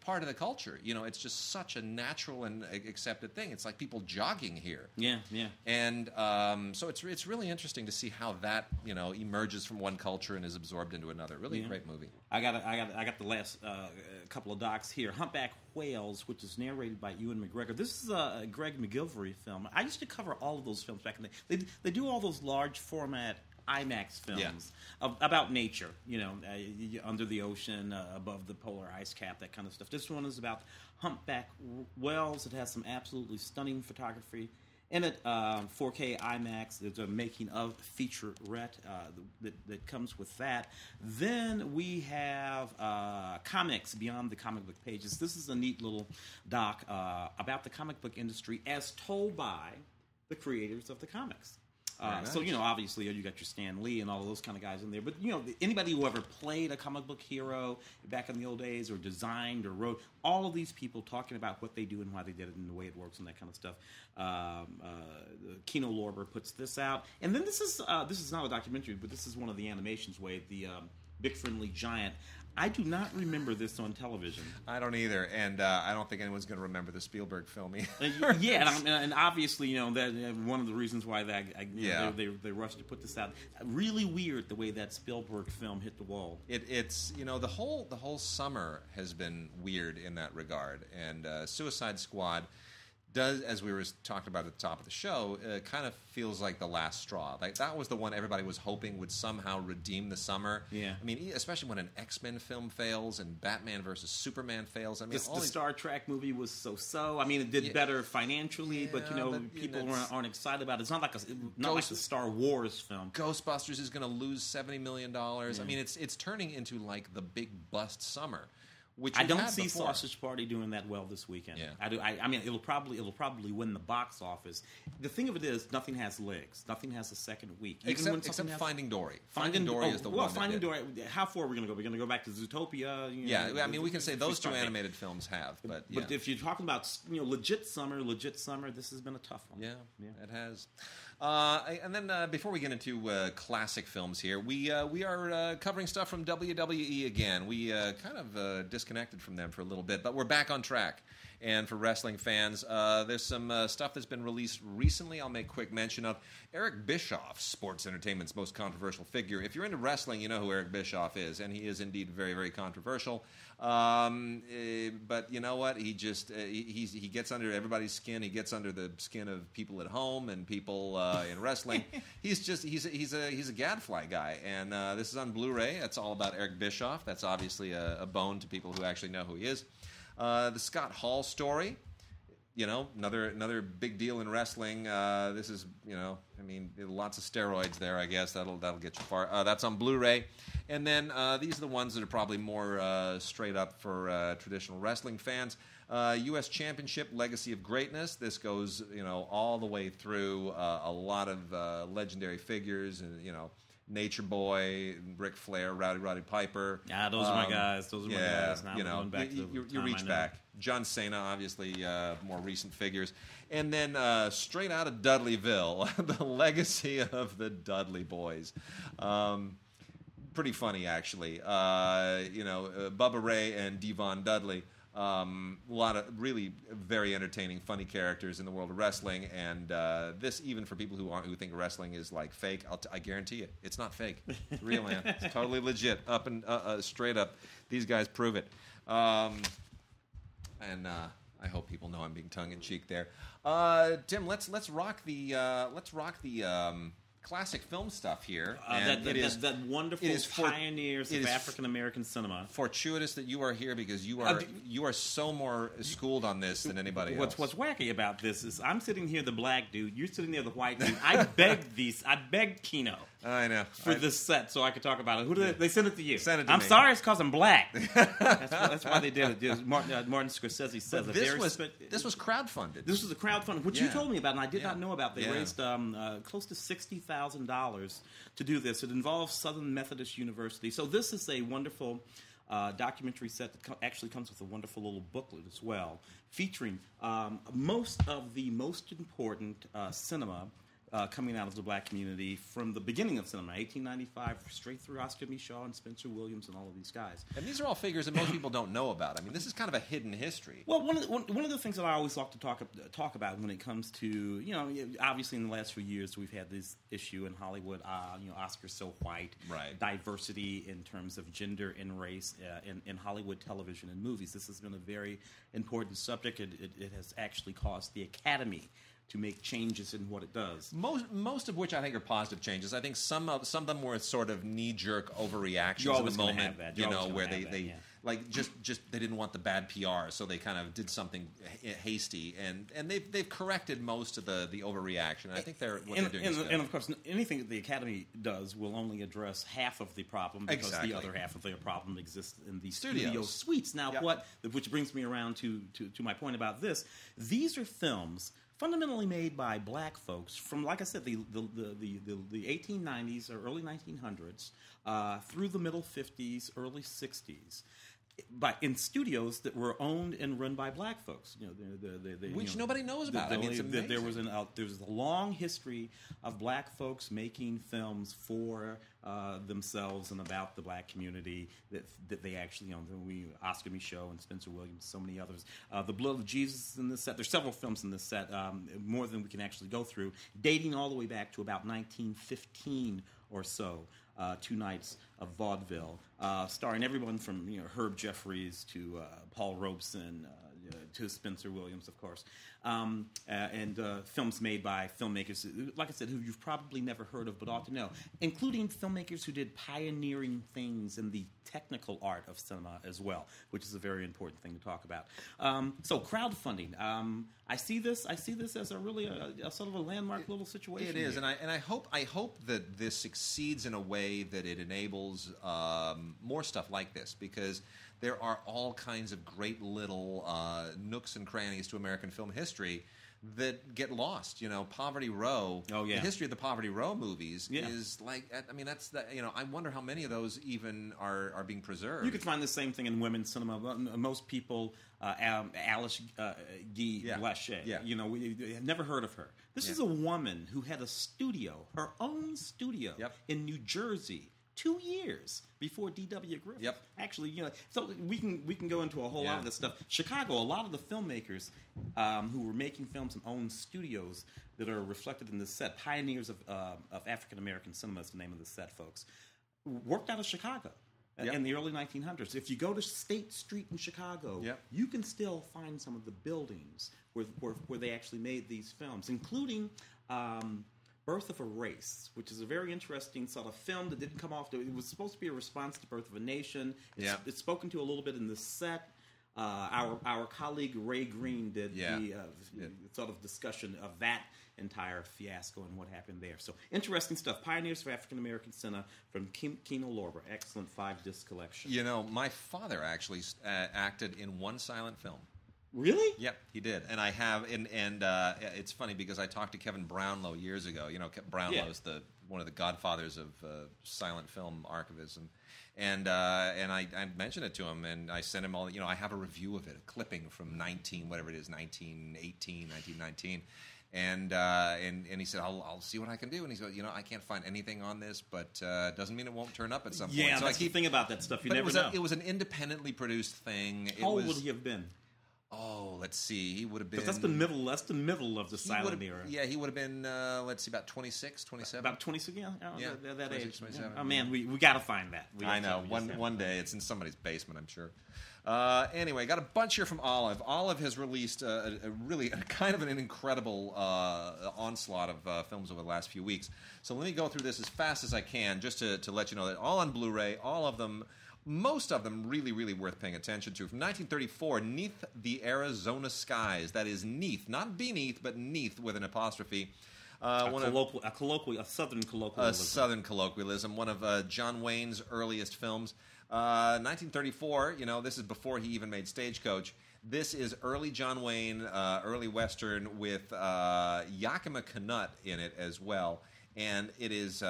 part of the culture. You know, it's just such a natural and accepted thing. It's like people jogging here. Yeah. And so it's really interesting to see how that, you know, emerges from one culture and is absorbed into another. Really great movie. I got the last couple of docs here. Humpback Whales, which is narrated by Ewan McGregor. This is a Greg McGilvery film. I used to cover all of those films back in the day. They do all those large format IMAX films about nature, under the ocean, above the polar ice cap, that kind of stuff. This one is about humpback whales. It has some absolutely stunning photography in it. 4K IMAX. There's a making of featurette that comes with that. Then we have comics beyond the comic book pages. This is a neat little doc about the comic book industry as told by the creators of the comics. Nice. So, obviously you got your Stan Lee and all of those kind of guys in there. But, anybody who ever played a comic book hero back in the old days or designed or wrote, all of these people talking about what they do and why they did it and the way it works and that kind of stuff. Kino Lorber puts this out. And then this is not a documentary, but this is one of the animations way, the Big Friendly Giant. I do not remember this on television. I don't either, and I don't think anyone's going to remember the Spielberg film either. and obviously, that one of the reasons why they rushed to put this out. Really weird the way that Spielberg film hit the wall. It's the whole summer has been weird in that regard, and Suicide Squad does, as we were talking about at the top of the show, kind of feels like the last straw. Like that was the one everybody was hoping would somehow redeem the summer. Yeah. I mean, especially when an X-Men film fails and Batman versus Superman fails. I mean, the Star Trek movie was so-so. I mean, it did better financially, but people aren't excited about it. It's not like like the Star Wars film. Ghostbusters is going to lose $70 million. Yeah. I mean, it's turning into like the big bust summer. I don't see Sausage Party doing that well this weekend. Yeah. I do. I mean, it'll probably win the box office. The thing of it is, nothing has legs. Nothing has a second week. Except Finding Dory. Finding Dory is the one. Well, Finding Dory. How far are we going to go? We're going to go back to Zootopia. I mean, we can say those two animated films have, but if you're talking about legit summer, this has been a tough one. Yeah. It has. And then before we get into classic films here, we are covering stuff from WWE again. We kind of disconnected from them for a little bit, but we're back on track. And for wrestling fans, there's some stuff that's been released recently. I'll make quick mention of Eric Bischoff, sports entertainment's most controversial figure. If you're into wrestling, you know who Eric Bischoff is, and he is indeed very, very controversial. But you know what? He just he gets under everybody's skin. He gets under the skin of people at home and people in wrestling. He's a gadfly guy, and this is on Blu-ray. It's all about Eric Bischoff. That's obviously a bone to people who actually know who he is. The Scott Hall story, another big deal in wrestling. This is, I mean, lots of steroids there, I guess. That'll get you far. That's on Blu-ray. And then these are the ones that are probably more straight up for traditional wrestling fans. U.S. Championship, Legacy of Greatness. This goes, all the way through a lot of legendary figures and, Nature Boy, Ric Flair, Rowdy Piper. Yeah, those are my guys. Those are my guys. Now going back you reach back. John Cena, obviously, more recent figures. And then straight out of Dudleyville, the legacy of the Dudley Boys. Pretty funny, actually. Bubba Ray and Devon Dudley. A lot of really very entertaining, funny characters in the world of wrestling, and this, even for people who think wrestling is like fake, I guarantee you, it's not fake. It's real, man. It's totally legit, up and straight up. These guys prove it. And I hope people know I'm being tongue in cheek there. Tim, let's rock the classic film stuff here. That wonderful pioneers of African American cinema. Fortuitous that you are here because you are so more schooled on this than anybody else. What's wacky about this is I'm sitting here, the black dude. You're sitting there, the white dude. I begged Kino. I know. For this set so I could talk about it. Who did they sent it to you? Send it to I'm me. Sorry, it's because I'm black. That's why they did it. Martin Scorsese says this was crowdfunded. This was a crowdfunding, which you told me about, and I did not know about. They raised close to $60,000 to do this. It involves Southern Methodist University. So this is a wonderful documentary set that actually comes with a wonderful little booklet as well, featuring most of the most important cinema coming out of the black community from the beginning of cinema, 1895, straight through Oscar Micheaux and Spencer Williams and all of these guys. And these are all figures that most people don't know about. I mean, this is kind of a hidden history. Well, one of the things that I always like to talk about when it comes to, obviously in the last few years we've had this issue in Hollywood, Oscars so white, right. Diversity in terms of gender and race in Hollywood television and movies. This has been a very important subject. It has actually caused the Academy to make changes in what it does. Most of which I think are positive changes. I think some of them were sort of knee-jerk overreactions in the moment, where they like just they didn't want the bad PR, so they kind of did something hasty, and they've corrected most of the overreaction. I think they're doing is good. And of course, anything that the Academy does will only address half of the problem, because the other half of the problem exists in the studio suites. Now, which brings me around to my point about this. These are films fundamentally made by black folks from, like I said, the 1890s or early 1900s through the middle 50s, early 60s, but in studios that were owned and run by black folks, which nobody knows about. It's amazing. There's a long history of black folks making films for themselves and about the black community that they actually own. Oscar Micheaux and Spencer Williams, so many others. The Blood of Jesus in this set. There's several films in this set, more than we can actually go through, dating all the way back to about 1915 or so. 2 nights of vaudeville, starring everyone from Herb Jeffries to Paul Robeson to Spencer Williams, of course, and films made by filmmakers, like I said, who you've probably never heard of but ought to know, including filmmakers who did pioneering things in the technical art of cinema as well, which is a very important thing to talk about. So crowdfunding, I see this as a really a sort of a landmark little situation. It is, and I hope that this succeeds in a way that it enables more stuff like this, because there are all kinds of great little nooks and crannies to American film history that get lost. Poverty Row. Oh yeah. The history of the Poverty Row movies is like. I mean, that's the. I wonder how many of those even are being preserved. You could find the same thing in women's cinema. Most people, Alice Guy Blaché. Yeah. We have never heard of her. This is a woman who had a studio, her own studio, in New Jersey. 2 years before D.W. Griffith. Yep. Actually, so we can go into a whole lot of this stuff. Chicago, a lot of the filmmakers who were making films and owned studios that are reflected in this set, pioneers of African American cinema is the name of the set, folks, worked out of Chicago in the early 1900s. If you go to State Street in Chicago, you can still find some of the buildings where they actually made these films, including Birth of a Race, which is a very interesting sort of film that didn't come off. It was supposed to be a response to Birth of a Nation. It's spoken to a little bit in the set. Our colleague Ray Green did the sort of discussion of that entire fiasco and what happened there. So interesting stuff. Pioneers of African American Cinema from Kino Lorber. Excellent 5-disc collection. My father actually acted in one silent film. Really? Yep, he did, and I have, and it's funny because I talked to Kevin Brownlow years ago. Brownlow's one of the godfathers of silent film archivism, and I mentioned it to him, and I sent him all. I have a review of it, a clipping from 1918, 1919, and he said I'll see what I can do, and he said I can't find anything on this, but doesn't mean it won't turn up at some point. Yeah, so that's the thing about that stuff. You never know. It was an independently produced thing. How old would he have been? Oh, let's see. He would have been... That's the middle of the silent era. Yeah, he would have been, let's see, about 26, 27. About 26, that age. 27. Oh, man, we got to find that. I know. One day. It's in somebody's basement, I'm sure. Anyway, got a bunch here from Olive. Olive has released a really kind of an incredible onslaught of films over the last few weeks. So let me go through this as fast as I can, just to let you know that all on Blu-ray, all of them... Most of them really, really worth paying attention to. From 1934, Neath the Arizona Skies. That is Neath, not beneath, but Neath with an apostrophe. A southern colloquialism. A southern colloquialism. One of John Wayne's earliest films. 1934, this is before he even made Stagecoach. This is early John Wayne, early Western with Yakima Canutt in it as well. And it is,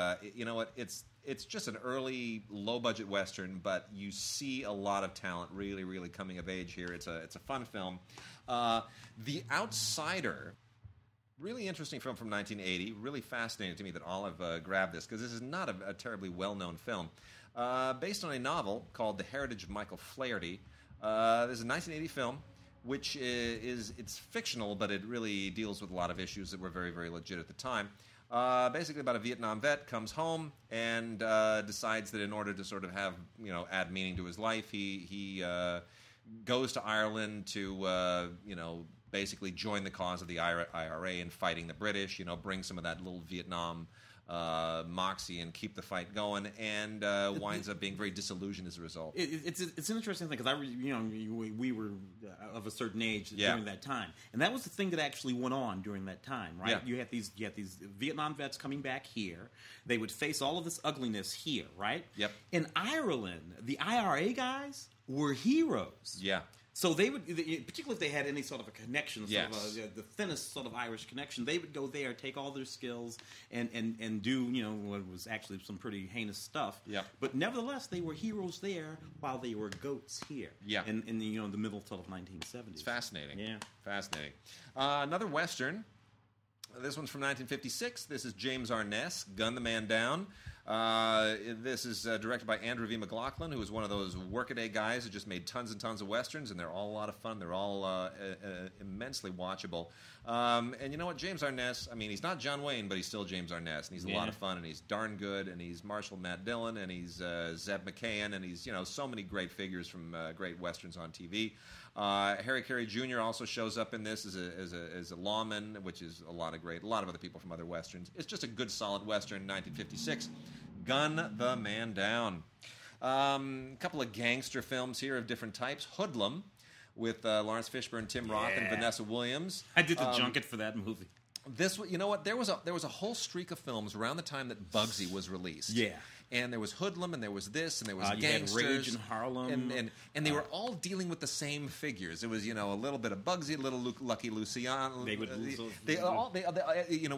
it's just an early, low-budget Western, but you see a lot of talent really, really coming of age here. It's a fun film. The Outsider, really interesting film from 1980. Really fascinating to me that Olive grabbed this, because this is not a terribly well-known film. Based on a novel called The Heritage of Michael Flaherty. This is a 1980 film, which it's fictional, but it really deals with a lot of issues that were very, very legit at the time. Basically about a Vietnam vet comes home and decides that in order to sort of have, add meaning to his life, he goes to Ireland to, basically join the cause of the IRA in fighting the British. Bring some of that little Vietnam moxie and keep the fight going, and winds up being very disillusioned as a result. It's an interesting thing because we were of a certain age during that time, and that was the thing that actually went on during that time, right? Yeah. You had these Vietnam vets coming back here. They would face all of this ugliness here, right? Yep. In Ireland, the IRA guys were heroes. Yeah. So they would, particularly if they had any sort of a connection, the thinnest sort of Irish connection, they would go there, take all their skills, and do what was actually some pretty heinous stuff. Yeah. But nevertheless, they were heroes there while they were goats here. Yeah. In the the middle sort of 1970s. It's fascinating. Yeah. Fascinating. Another Western. This one's from 1956. This is James Arness, Gun the Man Down. This is directed by Andrew V. McLaughlin, who is one of those workaday guys who just made tons and tons of Westerns, and they're all a lot of fun. They're all immensely watchable. And you know what? James Arness, I mean, he's not John Wayne, but he's still James Arness, and he's a lot of fun, and he's darn good, and he's Marshall Matt Dillon, and he's Zeb McKayan, and he's, so many great figures from great Westerns on TV. Harry Carey Jr. also shows up in this as a lawman, which is a lot of other people from other Westerns. It's just a good, solid Western, 1956. Gun the Man Down. A couple of gangster films here of different types. Hoodlum, with Lawrence Fishburne, Tim Roth, and Vanessa Williams. I did the junket for that movie. This, you know what? There was a whole streak of films around the time that Bugsy was released. Yeah. And there was Hoodlum, and there was this, and there was you Gangsters. had Rage in Harlem. And they were all dealing with the same figures. It was, a little bit of Bugsy, a little Lucky Luciano. They would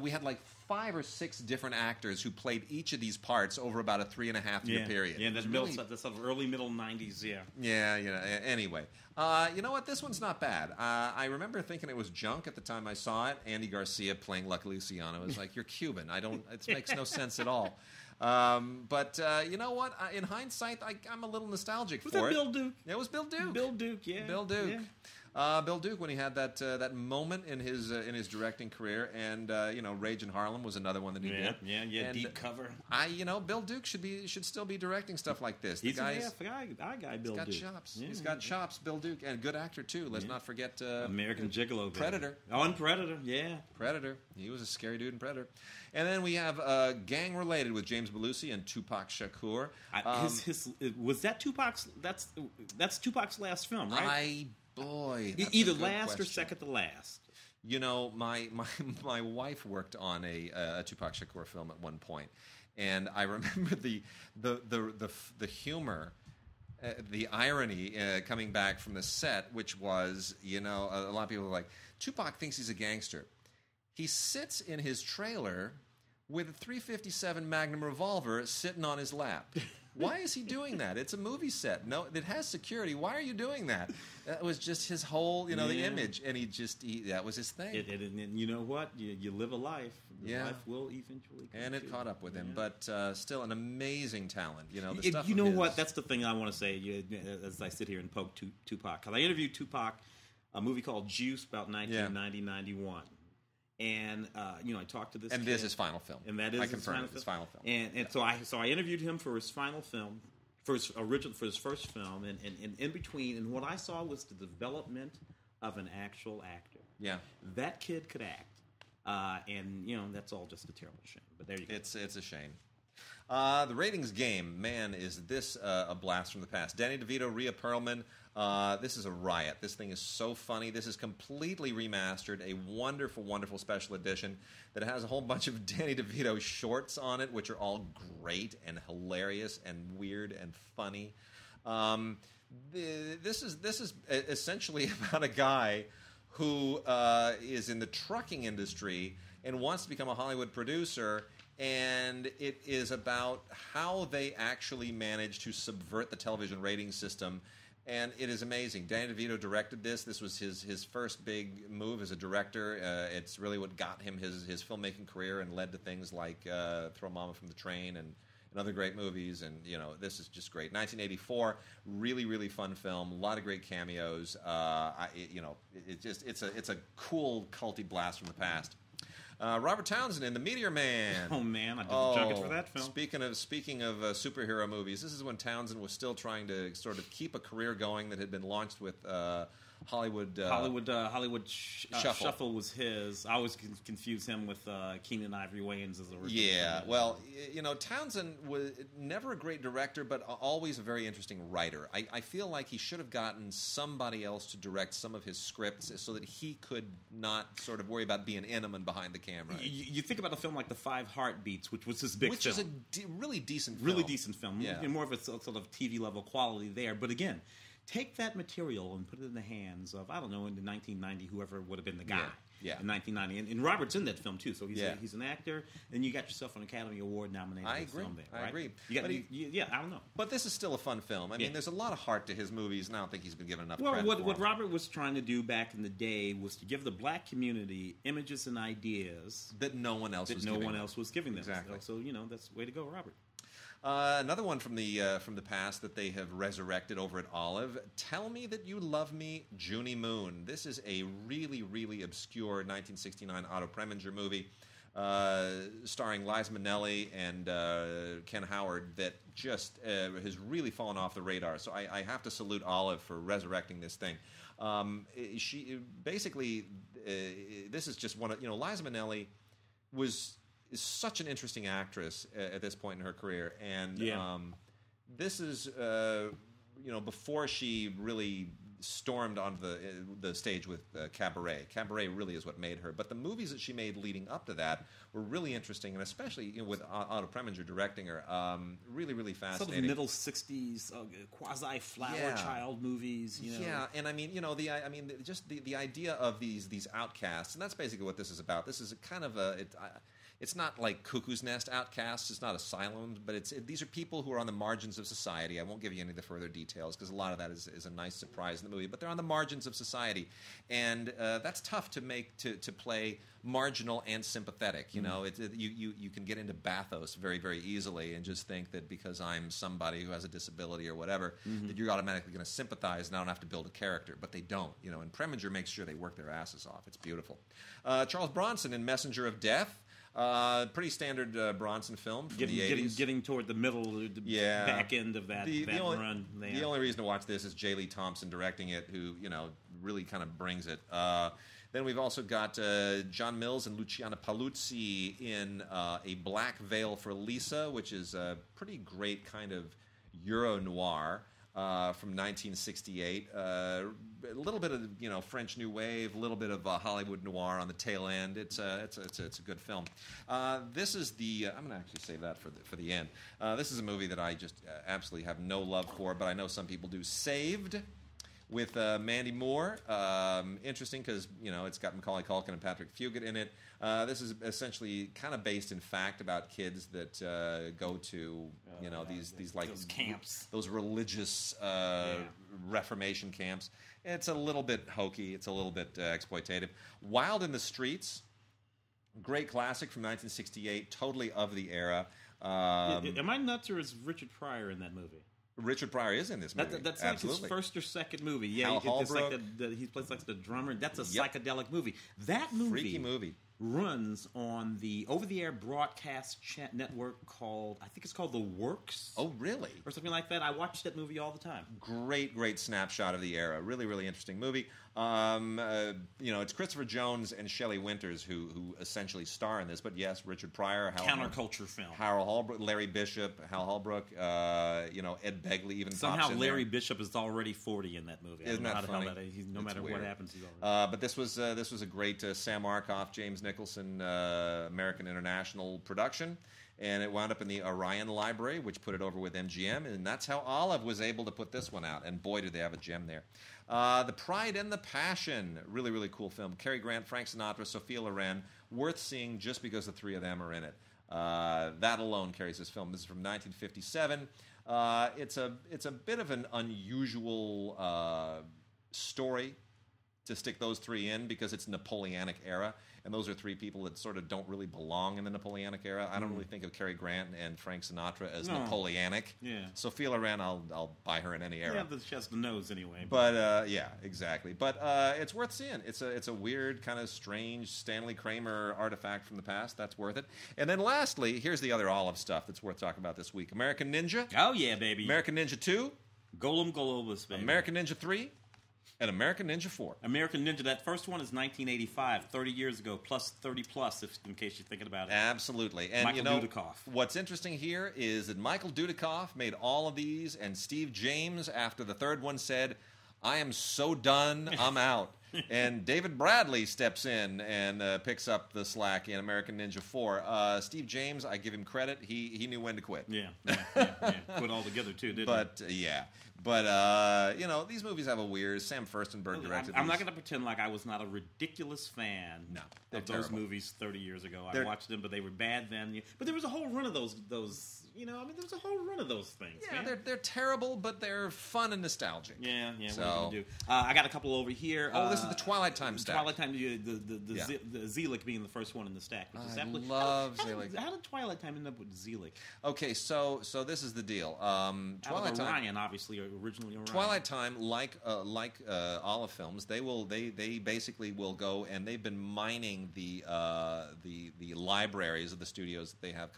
we had like 5 or 6 different actors who played each of these parts over about a 3.5-year period. Yeah, that's the sort of early, middle 90s, yeah. Yeah, anyway. You know what? This one's not bad. I remember thinking it was junk at the time I saw it. Andy Garcia playing Lucky Luciano. It was like, you're Cuban. It makes no sense at all. But you know what? In hindsight, I'm a little nostalgic for it. Was that Bill Duke? It was Bill Duke. Bill Duke, yeah. Bill Duke. Yeah. Bill Duke, when he had that moment in his directing career, and Rage in Harlem was another one that he did. Yeah, and Deep Cover. Bill Duke should still be directing stuff like this. He's a guy, Bill Duke. He's got chops. Yeah, he's got chops, Bill Duke, and a good actor too. Let's not forget American Gigolo. Predator. Oh, and Predator, yeah. Predator. He was a scary dude in Predator. And then we have Gang Related with James Belushi and Tupac Shakur. Was that Tupac's? That's Tupac's last film, right? Either last question. or second to last. My wife worked on a Tupac Shakur film at one point, and I remember the humor, the irony coming back from the set, which was a lot of people were like, Tupac thinks he's a gangster. He sits in his trailer with a .357 Magnum revolver sitting on his lap. Why is he doing that? It's a movie set. No, it has security. Why are you doing that? That was just his whole, the image, and that was his thing. And you know what? You live a life. Life will eventually come. And it caught up with him, but still an amazing talent. What? That's the thing I want to say as I sit here and poke Tupac. Because I interviewed Tupac, a movie called Juice, about 1990-91. And I talked to this. And kid, this is his final film. And that is his final film. And so I interviewed him for his final film, for his first film, and in between, and what I saw was the development of an actual actor. Yeah, that kid could act, and that's all just a terrible shame. But there you go. It's a shame. The ratings game, man, is this a blast from the past. Danny DeVito, Rhea Perlman. This is a riot. This thing is so funny. This is completely remastered, a wonderful, wonderful special edition that has a whole bunch of Danny DeVito shorts on it, which are all great and hilarious and weird and funny. This is essentially about a guy who is in the trucking industry and wants to become a Hollywood producer. And it is about how they actually managed to subvert the television rating system. And it is amazing. Danny DeVito directed this. This was his first big move as a director. It's really what got him his filmmaking career and led to things like Throw Mama from the Train and other great movies. And, this is just great. 1984, really, really fun film. A lot of great cameos. It's a cool, culty blast from the past. Robert Townsend in The Meteor Man. Oh man, I did the junket for that film. Speaking of superhero movies, this is when Townsend was still trying to sort of keep a career going that had been launched with Hollywood Shuffle was his. I always confuse him with Keenan Ivory Wayans as the original. Yeah, well, Townsend was never a great director, but always a very interesting writer. I feel like he should have gotten somebody else to direct some of his scripts so that he could not sort of worry about being in them and behind the camera. You think about a film like The Five Heartbeats, which was his big film. Which is a really decent film. Really decent film. Yeah. More of a sort of TV-level quality there. But again, take that material and put it in the hands of, I don't know, in the 1990, whoever would have been the guy in 1990. And Robert's in that film, too. So he's an actor, and you got yourself an Academy Award nominated film there. Right? I agree. I don't know. But this is still a fun film. I mean, there's a lot of heart to his movies, and I don't think he's been given enough credit for what Robert was trying to do back in the day was to give the black community images and ideas that no one else was giving them. Exactly. So that's the way to go, Robert. Another one from the past that they have resurrected over at Olive. Tell Me That You Love Me, Junie Moon. This is a really, really obscure 1969 Otto Preminger movie starring Liza Minnelli and Ken Howard that just has really fallen off the radar. So I have to salute Olive for resurrecting this thing. She basically this is just one of Liza Minnelli is such an interesting actress at this point in her career, and this is before she really stormed onto the stage with Cabaret. Cabaret really is what made her. But the movies that she made leading up to that were really interesting, and especially with Otto Preminger directing her, really, really fascinating. Sort of middle '60s quasi flower child movies. Yeah, and I mean, just the idea of these outcasts, and that's basically what this is about. This is a kind of it's not like Cuckoo's Nest outcasts. It's not asylums, but these are people who are on the margins of society. I won't give you any of the further details because a lot of that is a nice surprise in the movie. But they're on the margins of society, and that's tough to make to play marginal and sympathetic. You can get into bathos very, very easily and just think that because I'm somebody who has a disability or whatever, that you're automatically going to sympathize and I don't have to build a character. But they don't. And Preminger makes sure they work their asses off. It's beautiful. Charles Bronson in Messenger of Death. Pretty standard Bronson film from the 80s. Getting toward the middle, back end of that run. The only reason to watch this is J. Lee Thompson directing it, who really kind of brings it. Then we've also got John Mills and Luciano Paluzzi in A Black Veil for Lisa, which is a pretty great kind of Euro-noir. From 1968, a little bit of French New Wave, a little bit of Hollywood noir on the tail end. It's a good film. This is I'm going to actually save that for the end. This is a movie that I just absolutely have no love for, but I know some people do. Saved with Mandy Moore. Interesting because it's got Macaulay Culkin and Patrick Fugit in it. This is essentially kind of based in fact about kids that go to these like those camps, those religious Reformation camps. It's a little bit hokey. It's a little bit exploitative. Wild in the Streets, great classic from 1968, totally of the era. Am I nuts, or is Richard Pryor in that movie? Richard Pryor is in this movie. That's like his first or second movie. Yeah, it's like he plays like the drummer. That's a psychedelic movie. That movie, freaky movie, runs on the over-the-air broadcast network called, I think it's called The Works. Oh, really? Or something like that. I watch that movie all the time. Great snapshot of the era. Really, really interesting movie. It's Christopher Jones and Shelley Winters who essentially star in this. But yes, Richard Pryor, counterculture film. Harold Holbrook, Larry Bishop, Hal Holbrook, Ed Begley even. Somehow Larry Bishop is already 40 in that movie. Isn't that funny? No matter what happens, he's already. But this was a great Sam Arkoff, James Nicholson, American International production. And it wound up in the Orion Library, which put it over with MGM, and that's how Olive was able to put this one out. And boy, did they have a gem there. The Pride and the Passion, really, really cool film. Cary Grant, Frank Sinatra, Sophia Loren, worth seeing just because the three of them are in it. That alone carries this film. This is from 1957. It's a bit of an unusual story to stick those three in because it's Napoleonic era. And those are three people that sort of don't really belong in the Napoleonic era. I don't really think of Cary Grant and Frank Sinatra as Napoleonic. Yeah. Sophia Loren, I'll buy her in any era. Yeah, she has the nose anyway. But yeah, exactly. But it's worth seeing. It's a weird, kind of strange Stanley Kramer artifact from the past. That's worth it. And then lastly, here's the other Olive stuff that's worth talking about this week. American Ninja. Oh, yeah, baby. American Ninja 2. Golem Globus, baby. American Ninja 3. And American Ninja 4. American Ninja, that first one is 1985, 30 years ago, plus 30 plus, in case you're thinking about it. Absolutely. And Michael Dudikoff. What's interesting here is that Michael Dudikoff made all of these, and Steve James, after the third one, said, I am so done, I'm out. And David Bradley steps in and picks up the slack in American Ninja 4. Steve James, I give him credit. He knew when to quit. Yeah. Quit altogether, too, didn't he? But these movies have a weird... Sam Furstenberg directed I'm not going to pretend like I was not a ridiculous fan of those movies 30 years ago. I watched them, but they were bad then. But there was a whole run of those there was a whole run of those things. Yeah, they're terrible, but they're fun and nostalgic. Yeah, so, what are you going to do? I got a couple over here. This is the Twilight Time stack. Twilight Time, the Zelik being the first one in the stack. I love Zelik. How did Twilight Time end up with Zelik? Okay, so this is the deal. Twilight Time, Orion, obviously, originally Orion. Twilight Time, like Olive Films, they basically will go, and they've been mining the libraries of the studios that they have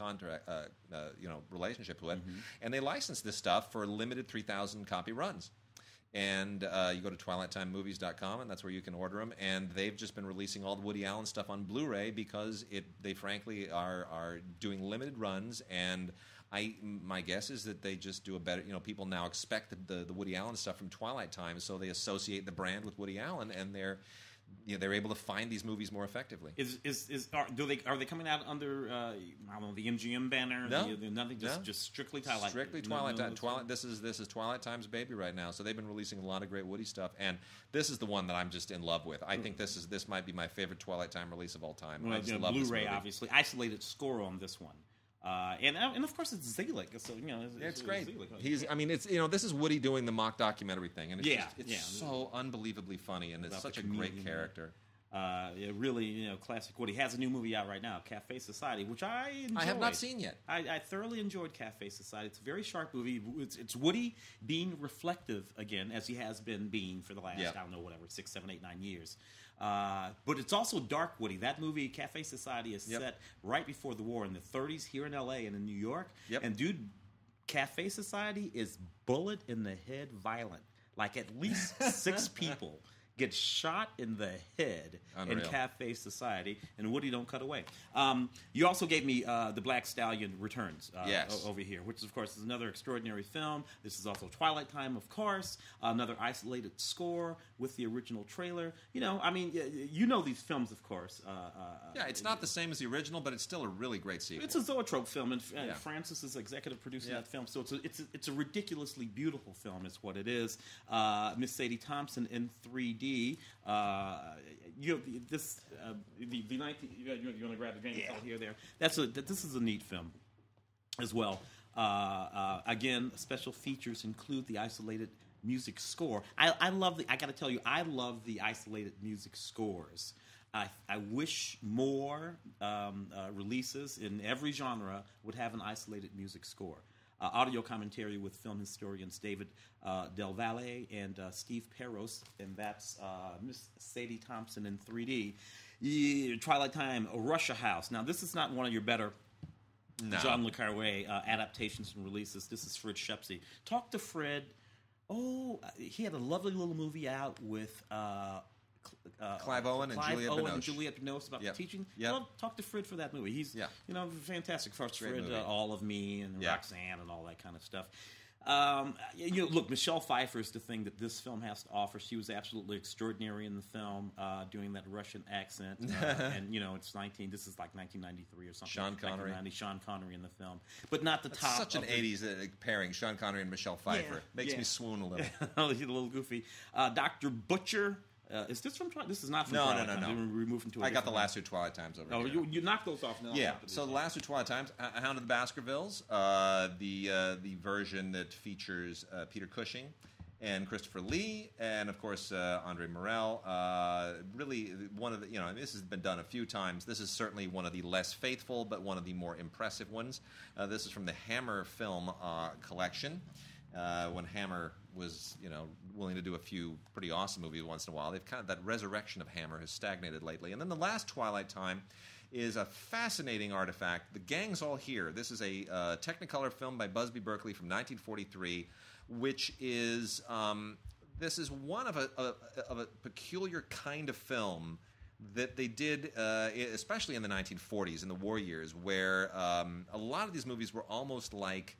relationships with, and they license this stuff for limited 3,000 copy runs. And you go to TwilightTimeMovies.com, and that's where you can order them. And they've just been releasing all the Woody Allen stuff on Blu-ray because they frankly are doing limited runs. And my guess is that they just do a better. People now expect the Woody Allen stuff from Twilight Time, so they associate the brand with Woody Allen, and they're able to find these movies more effectively. Are they coming out under I don't know, the MGM banner? No, nothing. Just strictly Twilight. Strictly Twilight Time. This is Twilight Time's baby right now. So they've been releasing a lot of great Woody stuff, and this is the one that I'm just in love with. I think this might be my favorite Twilight Time release of all time. Well, Blu-ray, obviously, isolated score on this one. And of course it's Zelik, so it's great. Zelik. This is Woody doing the mock documentary thing, and it's so unbelievably funny, and it's such a great character. Really, classic Woody. Has a new movie out right now, Cafe Society, which I enjoyed. I have not seen yet. I thoroughly enjoyed Cafe Society. It's a very sharp movie. It's Woody being reflective again, as he has been being for the last, 6, 7, 8, 9 years. But it's also dark Woody. That movie, Cafe Society, is set right before the war in the 30s here in L.A. and in New York. Yep. And, dude, Cafe Society is bullet in the head violent. Like, at least 6 people get shot in the head in Cafe Society, and Woody don't cut away. You also gave me The Black Stallion Returns over here, which, of course, is another extraordinary film. This is also Twilight Time, of course, another isolated score with the original trailer. You know these films, of course. It's not the same as the original, but it's still a really great sequel. It's a zoetrope film, and Francis is executive producing that film, so it's a ridiculously beautiful film is what it is. Miss Sadie Thompson in 3D. You want to grab the game here there. This is a neat film as well. Again, special features include the isolated music score. I love the isolated music scores. I wish more releases in every genre would have an isolated music score. Audio commentary with film historians David Del Valle and Steve Peros, and that's Miss Sadie Thompson in 3D. Twilight Time, Russia House. Now, this is not one of your better John le Carré adaptations and releases. This is Fred Shepsey. Talk to Fred. He had a lovely little movie out with Clive Owen and Juliette Binoche about teaching. Yep. Talk to Fred for that movie. He's fantastic. First, Fred, All of Me and Roxanne and all that kind of stuff. Look, Michelle Pfeiffer is the thing that this film has to offer. She was absolutely extraordinary in the film, doing that Russian accent. And this is like 1993 or something. Sean Connery in the film, but not the top. Such an 80s pairing, Sean Connery and Michelle Pfeiffer. Makes me swoon a little. He's a little goofy. Dr. Butcher. Is this from Twilight? This is not from Twilight Times. We moved into I got the last 2 Twilight Times over here. You knocked those off now. Yeah, so the last 2 Twilight Times, Hound of the Baskervilles, the version that features Peter Cushing and Christopher Lee, and of course Andre Morel. Really, one of the this has been done a few times. This is certainly one of the less faithful, but one of the more impressive ones. This is from the Hammer Film Collection. When Hammer was, willing to do a few pretty awesome movies once in a while, that resurrection of Hammer has stagnated lately. And then the last Twilight Time is a fascinating artifact. The Gang's All Here. This is a Technicolor film by Busby Berkeley from 1943, which is this is one of a peculiar kind of film that they did, especially in the 1940s, in the war years, where a lot of these movies were almost like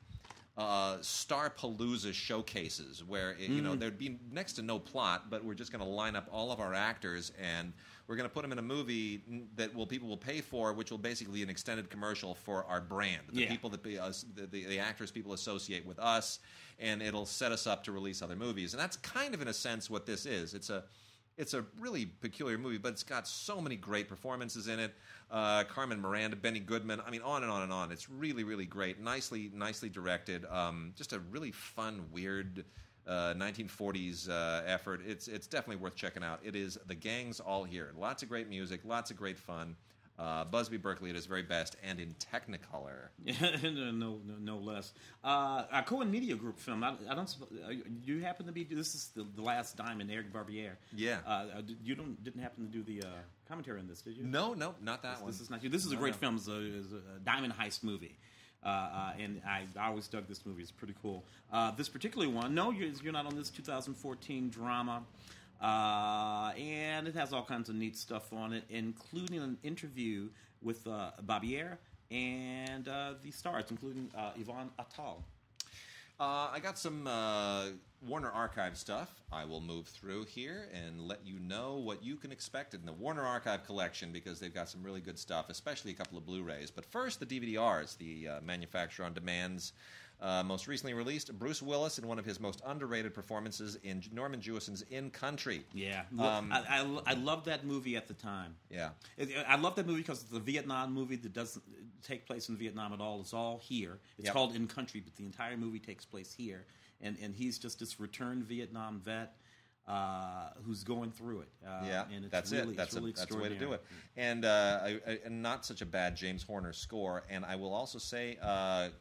Starpalooza showcases, where there'd be next to no plot, but we're just going to line up all of our actors and we're going to put them in a movie that people will pay for, which will basically be an extended commercial for our brand, the people that the actors people associate with us, and it'll set us up to release other movies. And that's kind of, in a sense, what this is. It's a really peculiar movie, but it's got so many great performances in it. Carmen Miranda, Benny Goodman. I mean, on and on and on. It's really, really great. Nicely directed. Just a really fun, weird 1940s effort. It's definitely worth checking out. It is The Gang's All Here. Lots of great music. Lots of great fun. Busby Berkeley at his very best, and in Technicolor. no less. A Cohen Media Group film. I don't. You happen to be? This is the Last Diamond, Eric Barbier. Yeah. You didn't happen to do the commentary on this, did you? No, not that one. This is not you. This is a great film. It's a diamond heist movie. And I always dug this movie. It's pretty cool. This particular one, no, you're not on this 2014 drama. And it has all kinds of neat stuff on it, including an interview with Barbier and the stars, including Yvonne Attal. I got some Warner Archive stuff I will move through here and let you know what you can expect in the Warner Archive collection, because they've got some really good stuff, especially a couple of Blu-rays. But first, the DVDRs, the manufacturer on demand's most recently released Bruce Willis in one of his most underrated performances in Norman Jewison's In Country. Yeah. I loved that movie at the time. Yeah. I love that movie because it's a Vietnam movie that doesn't take place in Vietnam at all. It's all here. It's called In Country, but the entire movie takes place here. And he's just this returned Vietnam vet who's going through it. And it's that's really, it. That's the way to do it. And not such a bad James Horner score. And I will also say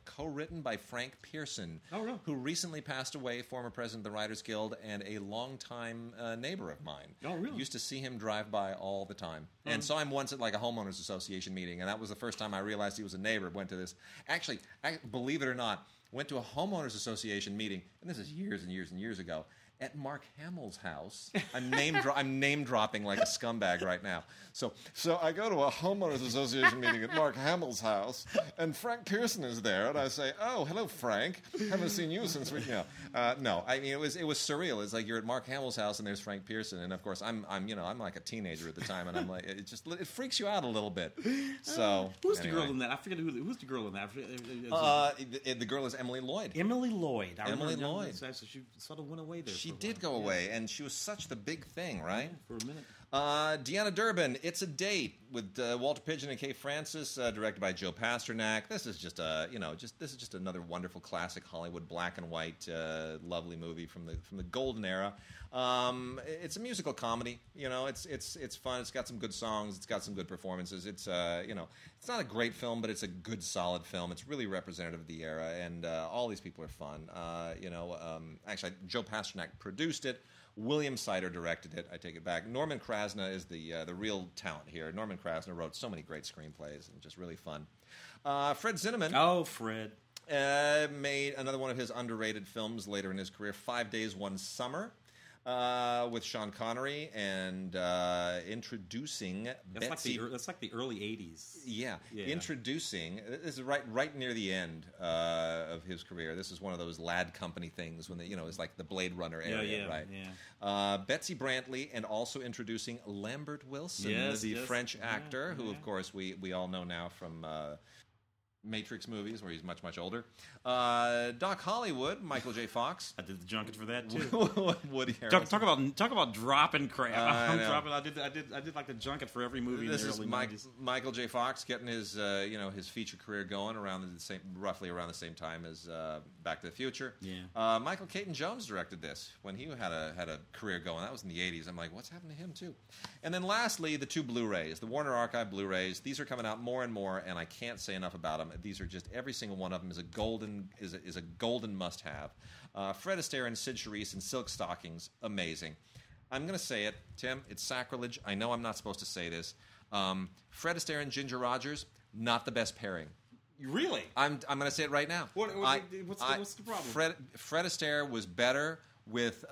co-written by Frank Pearson, who recently passed away, former president of the Writers Guild and a longtime neighbor of mine. Oh, really? Used to see him drive by all the time. And saw him once at like a homeowners association meeting, and that was the first time I realized he was a neighbor. Went to this. Actually, believe it or not, went to a homeowners association meeting, and this is years and years and years ago, at Mark Hamill's house. I'm name dropping like a scumbag right now. So I go to a homeowners association meeting at Mark Hamill's house, and Frank Pearson is there, and I say, "Oh, hello, Frank. Haven't seen you since we." No. I mean, it was surreal. It's like you're at Mark Hamill's house, and there's Frank Pearson, and of course I'm like a teenager at the time, and I'm like, it freaks you out a little bit. So who's the girl in that? I forget who's the girl in that. The girl is Emily Lloyd. Emily Lloyd. Emily Lloyd. She sort of went away there. She did go away, and she was such the big thing, right? Yeah, for a minute. Deanna Durbin, It's a Date, with Walter Pidgeon and Kay Francis, directed by Joe Pasternak. This is just another wonderful classic Hollywood black and white, lovely movie from the golden era. It's a musical comedy. It's fun. It's got some good songs. It's got some good performances. It's it's not a great film, but it's a good, solid film. It's really representative of the era, and all these people are fun. Actually, Joe Pasternak produced it. William Sider directed it. I take it back. Norman Krasna is the real talent here. Norman Krasna wrote so many great screenplays and just really fun. Fred Zinnemann. Oh, Fred. Made another one of his underrated films later in his career, 5 Days, One Summer, with Sean Connery, and introducing Betsy. That's like the early 80s. Yeah. Introducing. This is right near the end of his career. This is one of those Lad Company things when it's like the Blade Runner area, right? Yeah. Betsy Brantley, and also introducing Lambert Wilson, the French actor, who of course we all know now from Matrix movies, where he's much, much older. Doc Hollywood, Michael J. Fox. I did the junket for that too. Woody Harrelson. Talk about dropping crap. I did like the junket for every movie. This in the is early 90s. Michael J. Fox getting his his feature career going roughly around the same time as Back to the Future. Yeah. Michael Caton Jones directed this when he had a career going. That was in the 80s. I'm like, what's happened to him too? And then lastly, the two Blu-rays, the Warner Archive Blu-rays. These are coming out more and more, and I can't say enough about them. These are just, every single one of them is a golden must-have. Fred Astaire and Sid Charisse in silk stockings, amazing. I'm going to say it, Tim. It's sacrilege. I know I'm not supposed to say this. Fred Astaire and Ginger Rogers, not the best pairing. Really? I'm going to say it right now. What's the problem? Fred Astaire was better with,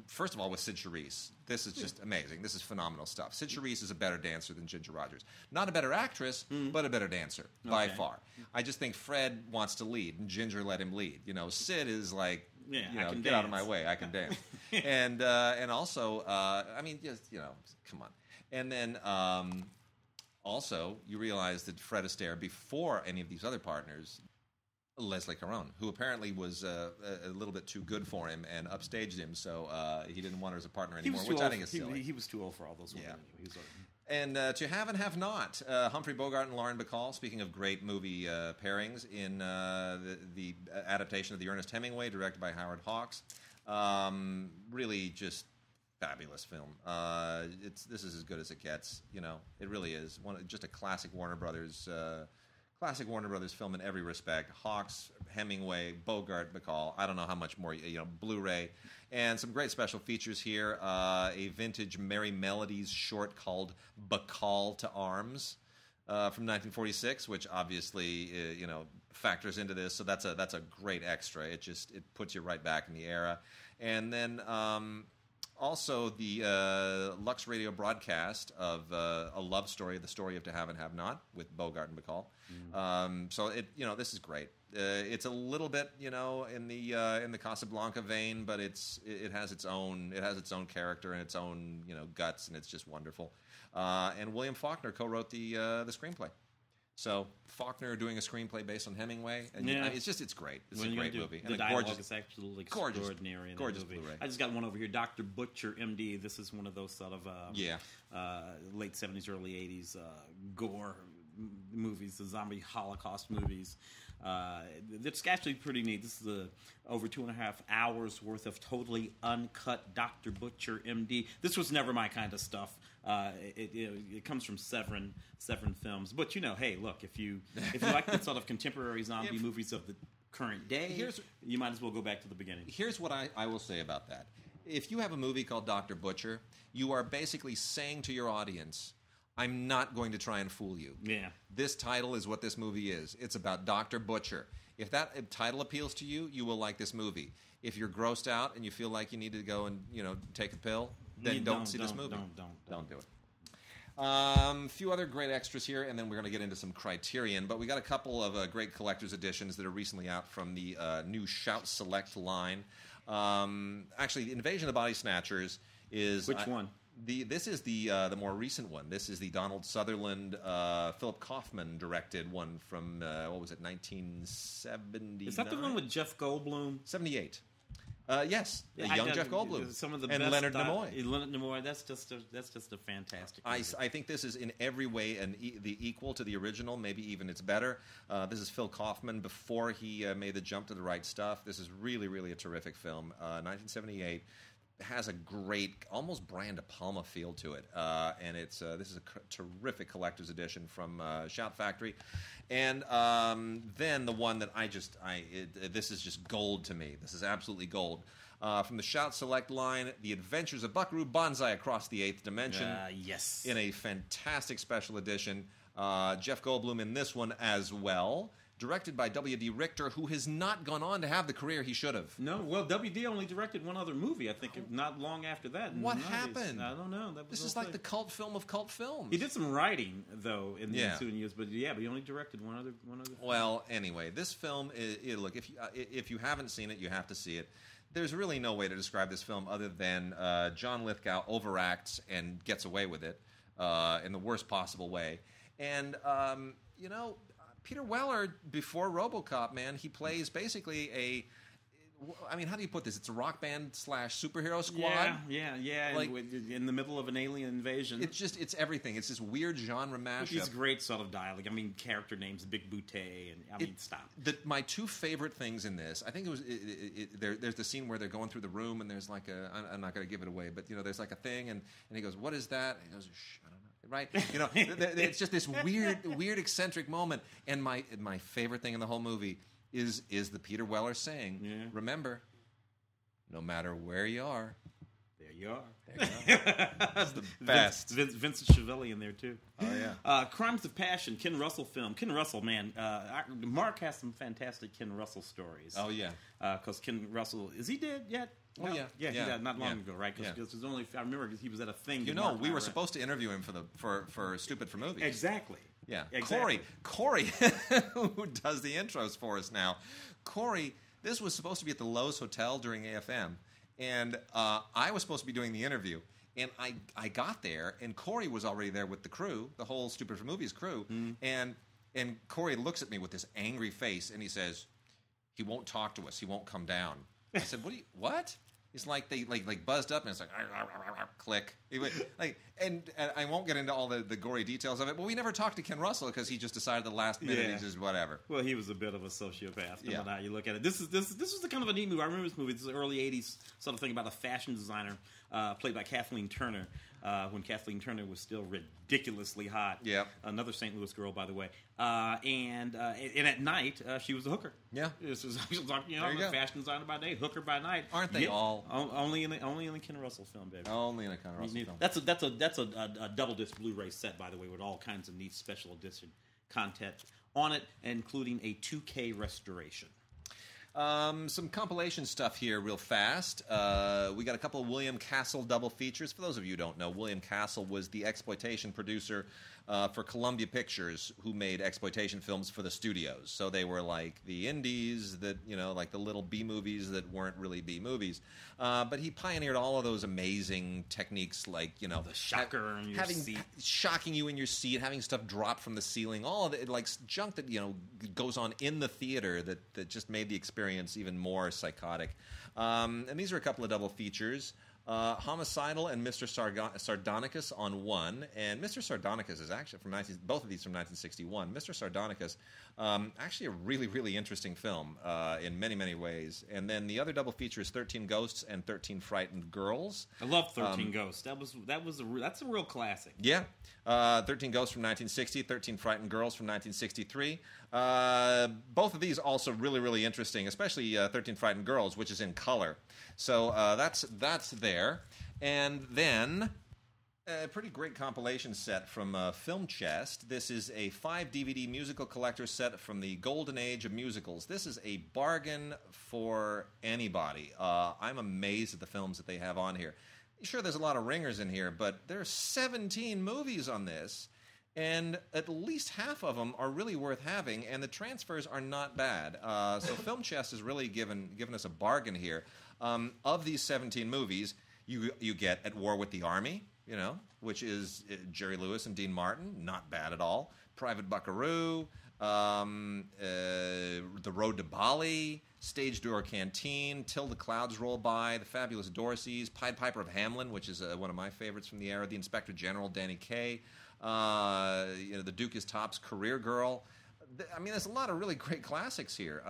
first of all, with Sid Charisse. This is just amazing. This is phenomenal stuff. Sid Charisse is a better dancer than Ginger Rogers. Not a better actress, but a better dancer, by far. I just think Fred wants to lead, and Ginger let him lead. Sid is like, get out of my way, I can dance. and also, come on. And then also, you realize that Fred Astaire, before any of these other partners, Leslie Caron, who apparently was a little bit too good for him and upstaged him, so he didn't want her as a partner anymore, which I think is silly. He was too old for all those women. Yeah. And To Have and Have Not, Humphrey Bogart and Lauren Bacall, speaking of great movie pairings, in the adaptation of the Ernest Hemingway, directed by Howard Hawks. Really just fabulous film. This is as good as it gets. It really is. Just a classic Warner Brothers film in every respect. Hawks, Hemingway, Bogart, Bacall. I don't know how much more. Blu-ray, and some great special features here. A vintage Merry Melodies short called "Bacall to Arms" from 1946, which obviously factors into this. So that's a great extra. It puts you right back in the era, and then. Also, the Lux Radio broadcast of A Love Story, the story of To Have and Have Not, with Bogart and Bacall. So this is great. It's a little bit, in the Casablanca vein, but it has its own character and its own, guts, and it's just wonderful. And William Faulkner co-wrote the screenplay. So Faulkner doing a screenplay based on Hemingway, and it's great. It's a great movie. The dialogue is actually extraordinary. Gorgeous Blu-ray. I just got one over here, Dr. Butcher, M.D. This is one of those sort of late 70s, early 80s gore movies, the zombie Holocaust movies. It's actually pretty neat. This is over 2.5 hours worth of totally uncut Dr. Butcher, M.D. This was never my kind of stuff. It comes from Severin Films, but hey, look, if you like the sort of contemporary zombie movies of the current day, you might as well go back to the beginning. Here's what I will say about that: if you have a movie called Dr. Butcher, you are basically saying to your audience, I'm not going to try and fool you. Yeah. This title is what this movie is. It's about Dr. Butcher. If that title appeals to you, you will like this movie. If you're grossed out and you feel like you need to go and take a pill, then don't see this movie. Don't do it. A few other great extras here, and then we're going to get into some Criterion. But we got a couple of great collector's editions that are recently out from the new Shout Select line. Actually, the Invasion of the Body Snatchers is... Which one? This is the more recent one. This is the Donald Sutherland, Philip Kaufman directed one from, 1979? Is that the one with Jeff Goldblum? 78. Yes, young Jeff Goldblum. Some of the and best Leonard Nimoy. Leonard Nimoy. That's just a fantastic movie. I think this is in every way the equal to the original. Maybe even it's better. This is Phil Kaufman before he made the jump to the right stuff. This is really, really a terrific film. 1978. Has a great, almost Brian De Palma feel to it, and this is a terrific collector's edition from Shout Factory, and then the one that this is just gold to me. This is absolutely gold. From the Shout Select line, The Adventures of Buckaroo Banzai Across the Eighth Dimension. Yes, in a fantastic special edition. Jeff Goldblum in this one as well. Directed by W.D. Richter, who has not gone on to have the career he should have. No, well, W.D. only directed one other movie, I think, not long after that. What happened? I don't know. This is like the cult film of cult films. He did some writing, though, in the ensuing years, but he only directed one other film. Well, anyway, this film, look, if you haven't seen it, you have to see it. There's really no way to describe this film other than John Lithgow overacts and gets away with it in the worst possible way. And, Peter Weller, before RoboCop, man, he plays basically how do you put this? It's a rock band / superhero squad. Yeah. Like, in the middle of an alien invasion. It's everything. It's this weird genre mashup. These great sort of dialogue. I mean, character names, Big Boutte, and stop. My two favorite things in this, I think it was, there's the scene where they're going through the room and there's like I'm not going to give it away, but there's like a thing and he goes, what is that? And he goes, shh, I don't know. Right, it's just this weird, eccentric moment. And my favorite thing in the whole movie is the Peter Weller saying, "Remember, no matter where you are, there you are." That's the best. Vincent Schiavelli in there too. Oh yeah. Crimes of Passion, Ken Russell film. Ken Russell, man. Mark has some fantastic Ken Russell stories. Oh yeah. Because Ken Russell, is he dead yet? Oh yeah, he died not long ago, right? Because there's only I remember he was at a thing. We were supposed to interview him for Stupid for Movies. Exactly. Yeah, exactly. Corey, who does the intros for us now. Corey, this was supposed to be at the Lowe's Hotel during AFM, and I was supposed to be doing the interview. And I got there, and Corey was already there with the crew, the whole Stupid for Movies crew. And Corey looks at me with this angry face, and he says, "He won't talk to us. He won't come down." I said, "What?" He's like they buzzed up, and it's like click. And I won't get into all the gory details of it, but we never talked to Ken Russell because he just decided at the last minute he just whatever. Well, he was a bit of a sociopath. Yeah. How you look at it. This was the kind of a neat movie. I remember this movie. This is the early '80s sort of thing about a fashion designer played by Kathleen Turner. When Kathleen Turner was still ridiculously hot. Yeah. Another St. Louis girl, by the way. And at night, she was a hooker. Yeah. This was like, I'm a fashion designer by day, hooker by night. Aren't they all? Only in the Ken Russell film, baby. Only in a Ken Russell film. That's a double disc Blu-ray set, by the way, with all kinds of neat special edition content on it, including a 2K restoration. Some compilation stuff here real fast. We got a couple of William Castle double features. For those of you who don't know, William Castle was the exploitation producer for Columbia Pictures, who made exploitation films for the studios. So they were like the indies that, like the little B movies that weren't really B movies. But he pioneered all of those amazing techniques, like, the shocker in your seat. Shocking you in your seat, having stuff drop from the ceiling, all of it, like junk that, goes on in the theater that just made the experience even more psychotic. And these are a couple of double features. Homicidal and Mr. Sardonicus on one, and Mr. Sardonicus is actually both of these from 1961. Mr. Sardonicus, actually a really, really interesting film in many, many ways. And then the other double feature is 13 Ghosts and 13 Frightened Girls. I love 13 Ghosts. That's a real classic. Yeah, 13 Ghosts from 1960, 13 Frightened Girls from 1963. Both of these also really, really interesting, especially 13 Frightened Girls, which is in color. So that's there. And then a pretty great compilation set from Film Chest. This is a 5-DVD musical collector set from the golden age of musicals. This is a bargain for anybody. I'm amazed at the films that they have on here. Sure, there's a lot of ringers in here, but there's 17 movies on this. And at least half of them are really worth having, and the transfers are not bad. So Film Chest has really given us a bargain here. Of these 17 movies, you get At War with the Army, which is Jerry Lewis and Dean Martin, not bad at all. Private Buckaroo, The Road to Bali, Stage Door Canteen, Till the Clouds Roll By, The Fabulous Dorseys, Pied Piper of Hamelin, which is one of my favorites from the era, The Inspector General, Danny Kaye. The Duke is Top's Career Girl. I mean, there's a lot of really great classics here.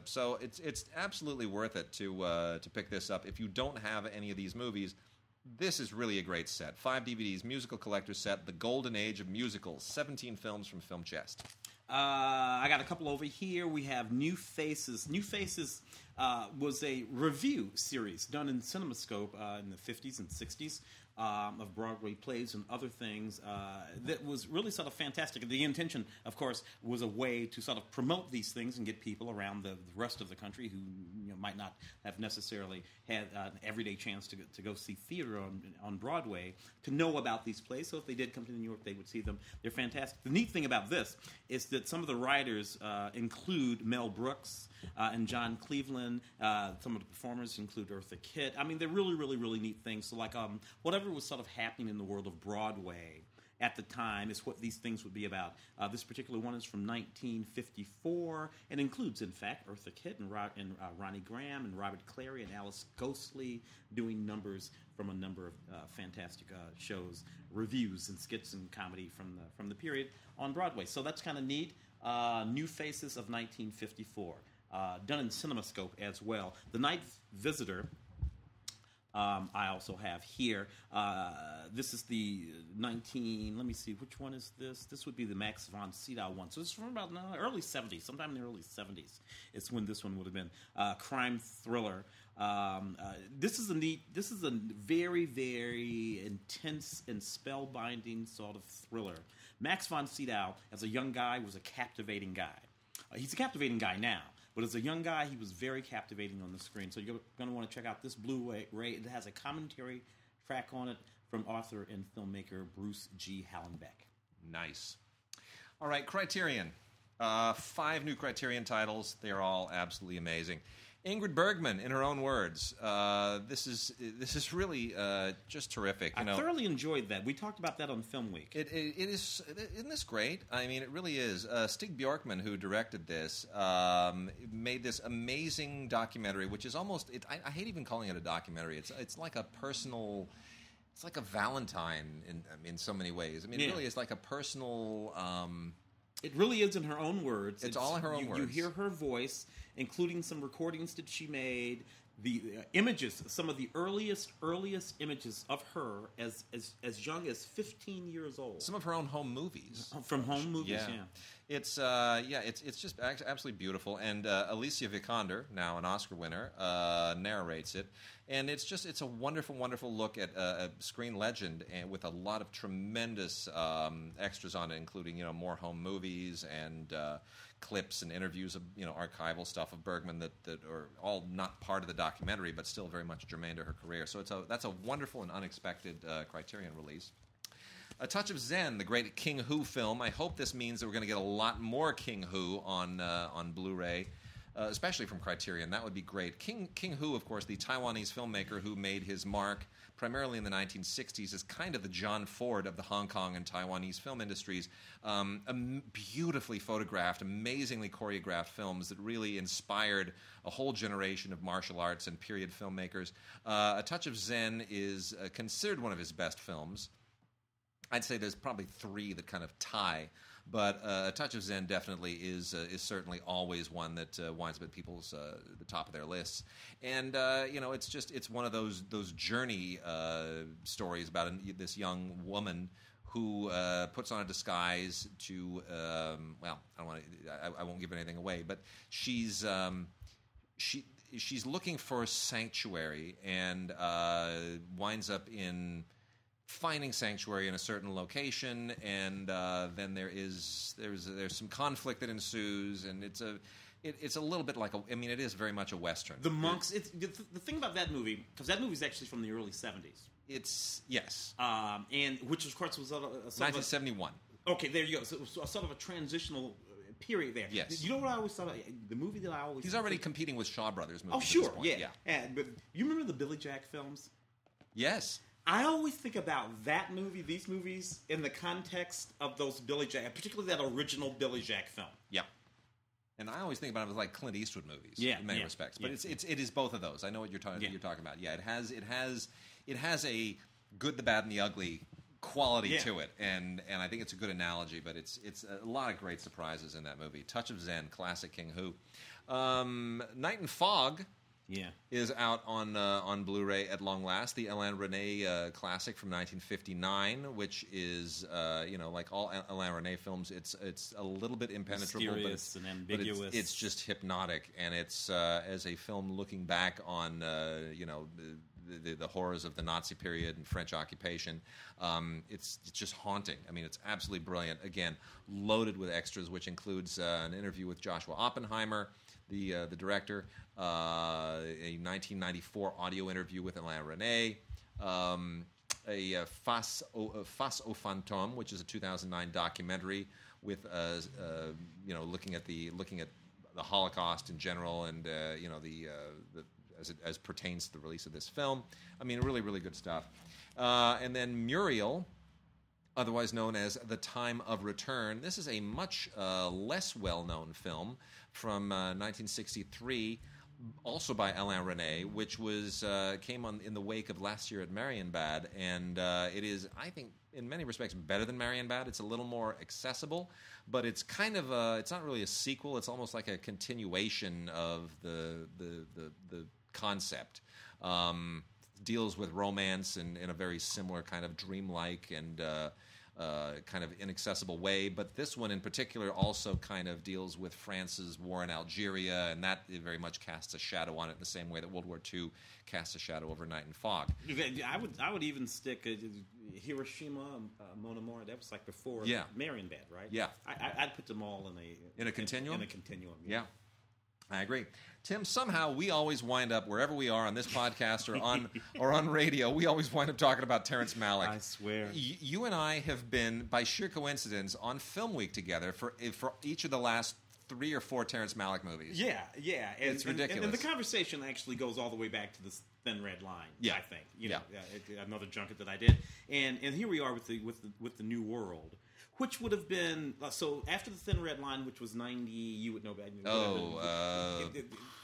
So it's absolutely worth it to pick this up. If you don't have any of these movies, this is really a great set. 5 DVDs, musical collector set, The Golden Age of Musicals, 17 films from Film Chest. I got a couple over here. We have New Faces. New Faces was a review series done in CinemaScope in the 50s and 60s. Of Broadway plays and other things that was really sort of fantastic. The intention, of course, was a way to sort of promote these things and get people around the rest of the country who might not have necessarily had an everyday chance to go see theater on Broadway to know about these plays. So if they did come to New York, they would see them. They're fantastic. The neat thing about this is that some of the writers include Mel Brooks and John Cleveland. Some of the performers include Eartha Kitt. I mean, they're really, really, really neat things. So like whatever was sort of happening in the world of Broadway at the time is what these things would be about. This particular one is from 1954 and includes, in fact, Eartha Kitt and Ronnie Graham and Robert Clary and Alice Ghostley doing numbers from a number of fantastic shows, reviews and skits and comedy from the period on Broadway. So that's kind of neat. New Faces of 1954, done in CinemaScope as well. The Night Visitor. I also have here. This is the let me see, which one is this? This would be the Max von Sydow one. So it's from about early 70s, sometime in the early 70s. It's when this one would have been. Crime thriller. This is a very, very intense and spellbinding sort of thriller. Max von Sydow, as a young guy, was a captivating guy. He's a captivating guy now. But as a young guy, he was very captivating on the screen. So you're going to want to check out this Blu-ray. It has a commentary track on it from author and filmmaker Bruce G. Hallenbeck. Nice. All right, Criterion. 5 new Criterion titles. They're all absolutely amazing. Ingrid Bergman, in her own words, this is really just terrific. I thoroughly enjoyed that. We talked about that on Film Week. It is. Isn't this great? I mean, it really is. Stig Bjorkman, who directed this, made this amazing documentary, which is almost. I hate even calling it a documentary. It's like a personal. It's like a Valentine in so many ways. I mean, it really is like a personal. It really is in her own words. It's all in her own words. You hear her voice, including some recordings that she made, the images, some of the earliest images of her as young as 15 years old. Some of her own home movies. From home movies, yeah. It's just absolutely beautiful. And Alicia Vikander, now an Oscar winner, narrates it. And it's a wonderful, wonderful look at a screen legend, and with a lot of tremendous extras on it, including more home movies and clips and interviews of archival stuff of Bergman that are all not part of the documentary, but still very much germane to her career. So that's a wonderful and unexpected Criterion release. A Touch of Zen, the great King Hu film. I hope this means that we're going to get a lot more King Hu on Blu-ray. Especially from Criterion. That would be great. King Hu, of course, the Taiwanese filmmaker who made his mark primarily in the 1960s as kind of the John Ford of the Hong Kong and Taiwanese film industries. Beautifully photographed, amazingly choreographed films that really inspired a whole generation of martial arts and period filmmakers. A Touch of Zen is considered one of his best films. I'd say there's probably 3 that kind of tie. But A Touch of Zen definitely is certainly always one that winds up at people's the top of their lists, and it's one of those journey stories about this young woman who puts on a disguise to I won't give anything away, but she's looking for a sanctuary and winds up in finding sanctuary in a certain location, and then there's some conflict that ensues, and it's a little bit like it is very much a Western. The monks. The thing about that movie, because that movie is actually from the early 70s. Yes, and which of course was 1971. Okay, there you go. So it was sort of a transitional period there. Yes. You know what I always thought of? The movie that I always... He's already competing with Shaw Brothers movies. Oh, sure, at this point. yeah. But you remember the Billy Jack films? Yes. I always think about that movie, these movies, in the context of those Billy Jack, particularly that original Billy Jack film. Yeah. And I always think about it as like Clint Eastwood movies, in many respects. But it is both of those. I know what you're talking about. Yeah, it has a good, the bad, and the ugly quality to it, and I think it's a good analogy. But it's a lot of great surprises in that movie. Touch of Zen, classic King Hu. Night and Fog. Is out on Blu-ray at long last. The Alain Resnais classic from 1959, which is like all Alain Resnais films, it's a little bit impenetrable, mysterious and ambiguous. But it's just hypnotic, and it's as a film looking back on the horrors of the Nazi period and French occupation. It's just haunting. I mean, it's absolutely brilliant. Again, loaded with extras, which includes an interview with Joshua Oppenheimer, the director, a 1994 audio interview with Alain Resnais, a Face au Fantôme, which is a 2009 documentary with looking at the Holocaust in general, and as pertains to the release of this film. I mean, really, really good stuff. And then Muriel, otherwise known as The Time of Return. This is a much less well-known film from 1963, also by Alain Resnais, which came in the wake of Last Year at Marienbad, and it is, I think, in many respects, better than Marienbad. It's a little more accessible, but it's kind of it's not really a sequel. It's almost like a continuation of the concept. Deals with romance in a very similar kind of dreamlike and kind of inaccessible way, but this one in particular also kind of deals with France's war in Algeria, and that very much casts a shadow on it in the same way that World War II casts a shadow over Night and Fog. I would even stick Hiroshima, Mon Amour. That was like before Marienbad, right? Yeah. I'd put them all in a continuum. In a continuum. Yeah. I agree. Tim, somehow we always wind up, wherever we are on this podcast or on radio, we always wind up talking about Terrence Malick. I swear. You and I have been, by sheer coincidence, on Film Week together for each of the last 3 or 4 Terrence Malick movies. Yeah. It's ridiculous. And the conversation actually goes all the way back to the Thin Red Line, I think. Another junket that I did. And here we are with the New World. Which would have been so after the Thin Red Line, which was 90. You would know better.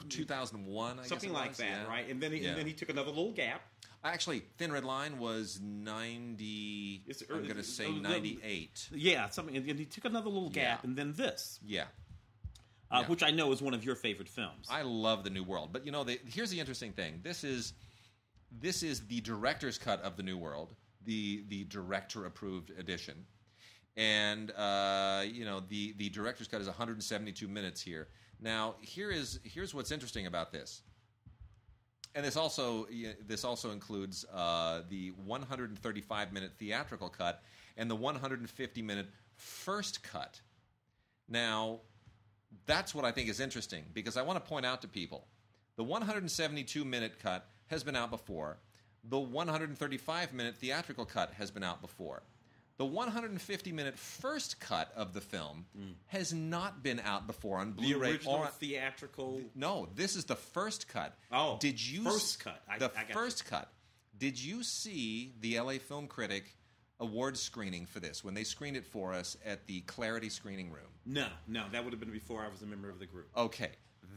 2001, something like that, right? And then he took another little gap. Actually, Thin Red Line was 90. I'm going to say 98. Yeah, something. And he took another little gap, and then this. Yeah. Which I know is one of your favorite films. I love The New World, but here's the interesting thing. This is the director's cut of The New World, the director-approved edition. And the director's cut is 172 minutes here. Now, here's what's interesting about this, and this also includes the 135-minute theatrical cut and the 150-minute first cut. Now, that's what I think is interesting, because I want to point out to people the 172-minute cut has been out before. The 135-minute theatrical cut has been out before. The 150-minute first cut of the film has not been out before on Blu-ray. The original theatrical? No, this is the first cut. Oh, first cut. First cut. Did you see the LA Film Critic award screening for this when they screened it for us at the Clarity Screening Room? No, that would have been before I was a member of the group. Okay,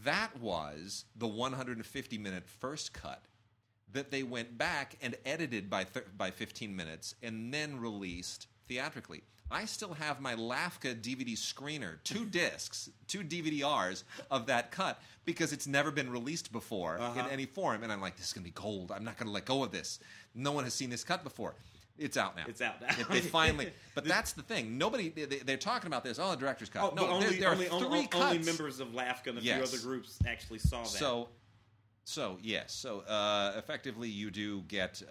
that was the 150-minute first cut that they went back and edited by 15 minutes and then released theatrically. I still have my LAFCA DVD screener, 2 discs, 2 DVDRs of that cut, because it's never been released before in any form. And I'm like, this is going to be gold. I'm not going to let go of this. No one has seen this cut before. It's out now. They finally. But that's the thing. Nobody. They're talking about this. Oh, the director's cut. No, there are 3 cuts. Only members of LAFCA and a few other groups actually saw that. So effectively, you do get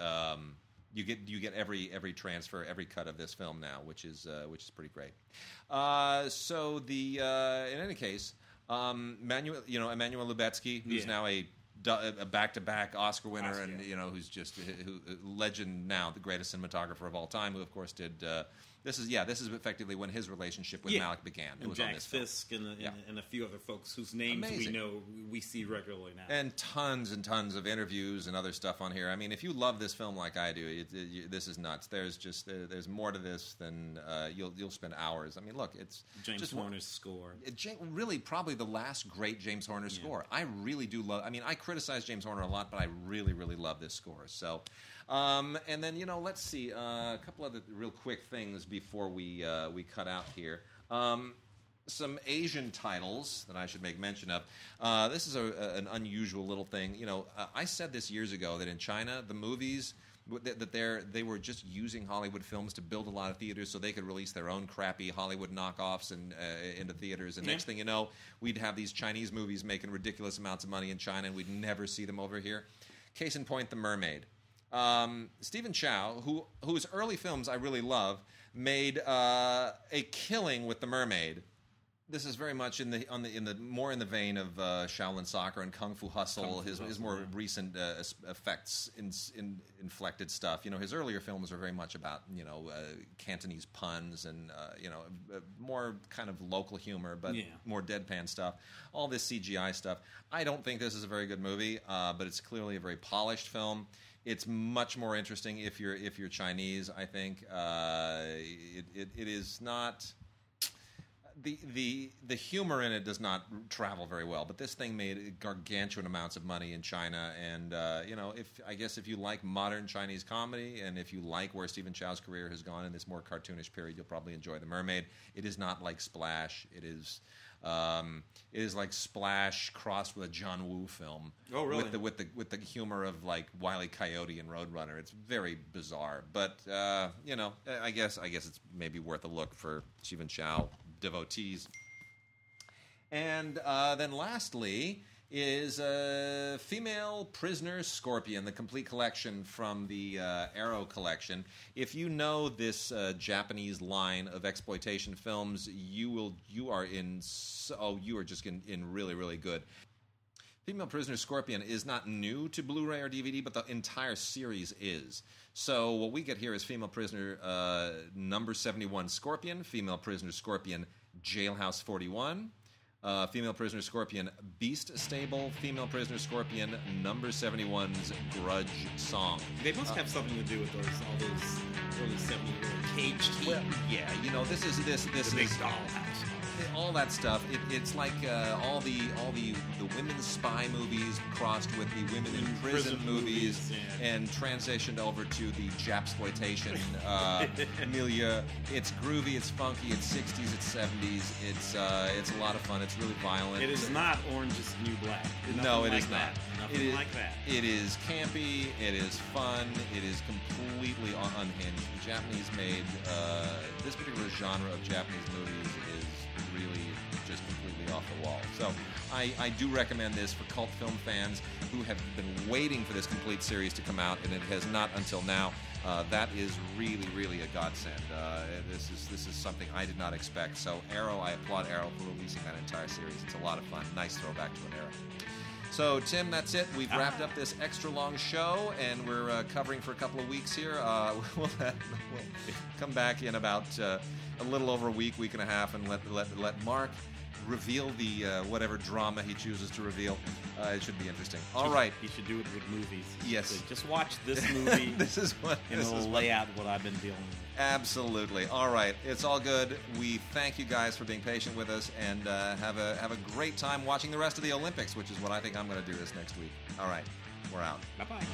you get every transfer, every cut of this film now, which is pretty great. In any case, Emmanuel Lubezki, who's now a back-to-back Oscar winner, and who's just who legend now, the greatest cinematographer of all time, who of course did. This is effectively when his relationship with Malick began. It was Jack on this Fisk and a few other folks whose names we see regularly now. And tons of interviews and other stuff on here. I mean, if you love this film like I do, this is nuts. There's more to this than you'll spend hours. I mean, look, it's James Horner's score. Really, probably the last great James Horner score. I really do love. I mean, I criticize James Horner a lot, but I really love this score. So. And then let's see a couple other real quick things before we cut out here. Some Asian titles that I should make mention of. This is an unusual little thing. I said this years ago that in China the movies that they were just using Hollywood films to build a lot of theaters so they could release their own crappy Hollywood knockoffs into theaters. And next thing you know, we'd have these Chinese movies making ridiculous amounts of money in China, and we'd never see them over here. Case in point, The Mermaid. Stephen Chow, whose early films I really love, made a killing with The Mermaid. This is very much more in the vein of Shaolin Soccer and Kung Fu Hustle. His more recent effects inflected stuff. His earlier films are very much about Cantonese puns and more kind of local humor, but more deadpan stuff. All this CGI stuff. I don't think this is a very good movie, but it's clearly a very polished film. It's much more interesting if you're Chinese. I think it is not. The humor in it does not travel very well, but this thing made gargantuan amounts of money in China, and if you like modern Chinese comedy, and if you like where Stephen Chow's career has gone in this more cartoonish period, you'll probably enjoy The Mermaid. It is not like Splash. It is like Splash crossed with a John Woo film. Oh, really? With the humor of like Wile E. Coyote and Roadrunner. It's very bizarre, but I guess it's maybe worth a look for Stephen Chow devotees. And then lastly is Female Prisoner Scorpion, the complete collection from the Arrow collection. If you know this Japanese line of exploitation films, you are just in really, really good. Female Prisoner Scorpion is not new to Blu-ray or DVD, but the entire series is. So what we get here is Female Prisoner number 71 Scorpion, Female Prisoner Scorpion Jailhouse 41, Female Prisoner Scorpion Beast Stable, Female Prisoner Scorpion number 71's Grudge Song. They must have something to do with all those early 70s cage team. Well, yeah, you know, this is the big dollhouse. All that stuff. It's like all the women's spy movies crossed with the women in prison movies, and transitioned over to the Japsploitation milieu. It's groovy, it's funky, it's 60s, it's 70s. It's a lot of fun. It's really violent. It is not Orange is the New Black. No, it is not. Nothing like that. It is campy. It is fun. It is completely unhinged. The Japanese made this particular genre of Japanese movies is really just completely off the wall. So I do recommend this for cult film fans who have been waiting for this complete series to come out, and it has not until now. That is really, really a godsend. This is something I did not expect. So Arrow, I applaud Arrow for releasing that entire series. It's a lot of fun. Nice throwback to an era. So, Tim, that's it. We've wrapped up this extra long show, and we're covering for a couple of weeks here. We'll come back in about a little over a week and a half, and let Mark reveal the whatever drama he chooses to reveal. It should be interesting. All right. He should do it with movies. Yes. So just watch this movie. And it'll lay out what I've been dealing with. Absolutely. All right. It's all good. We thank you guys for being patient with us, and have a great time watching the rest of the Olympics, which is what I think I'm going to do this next week. All right. We're out. Bye-bye.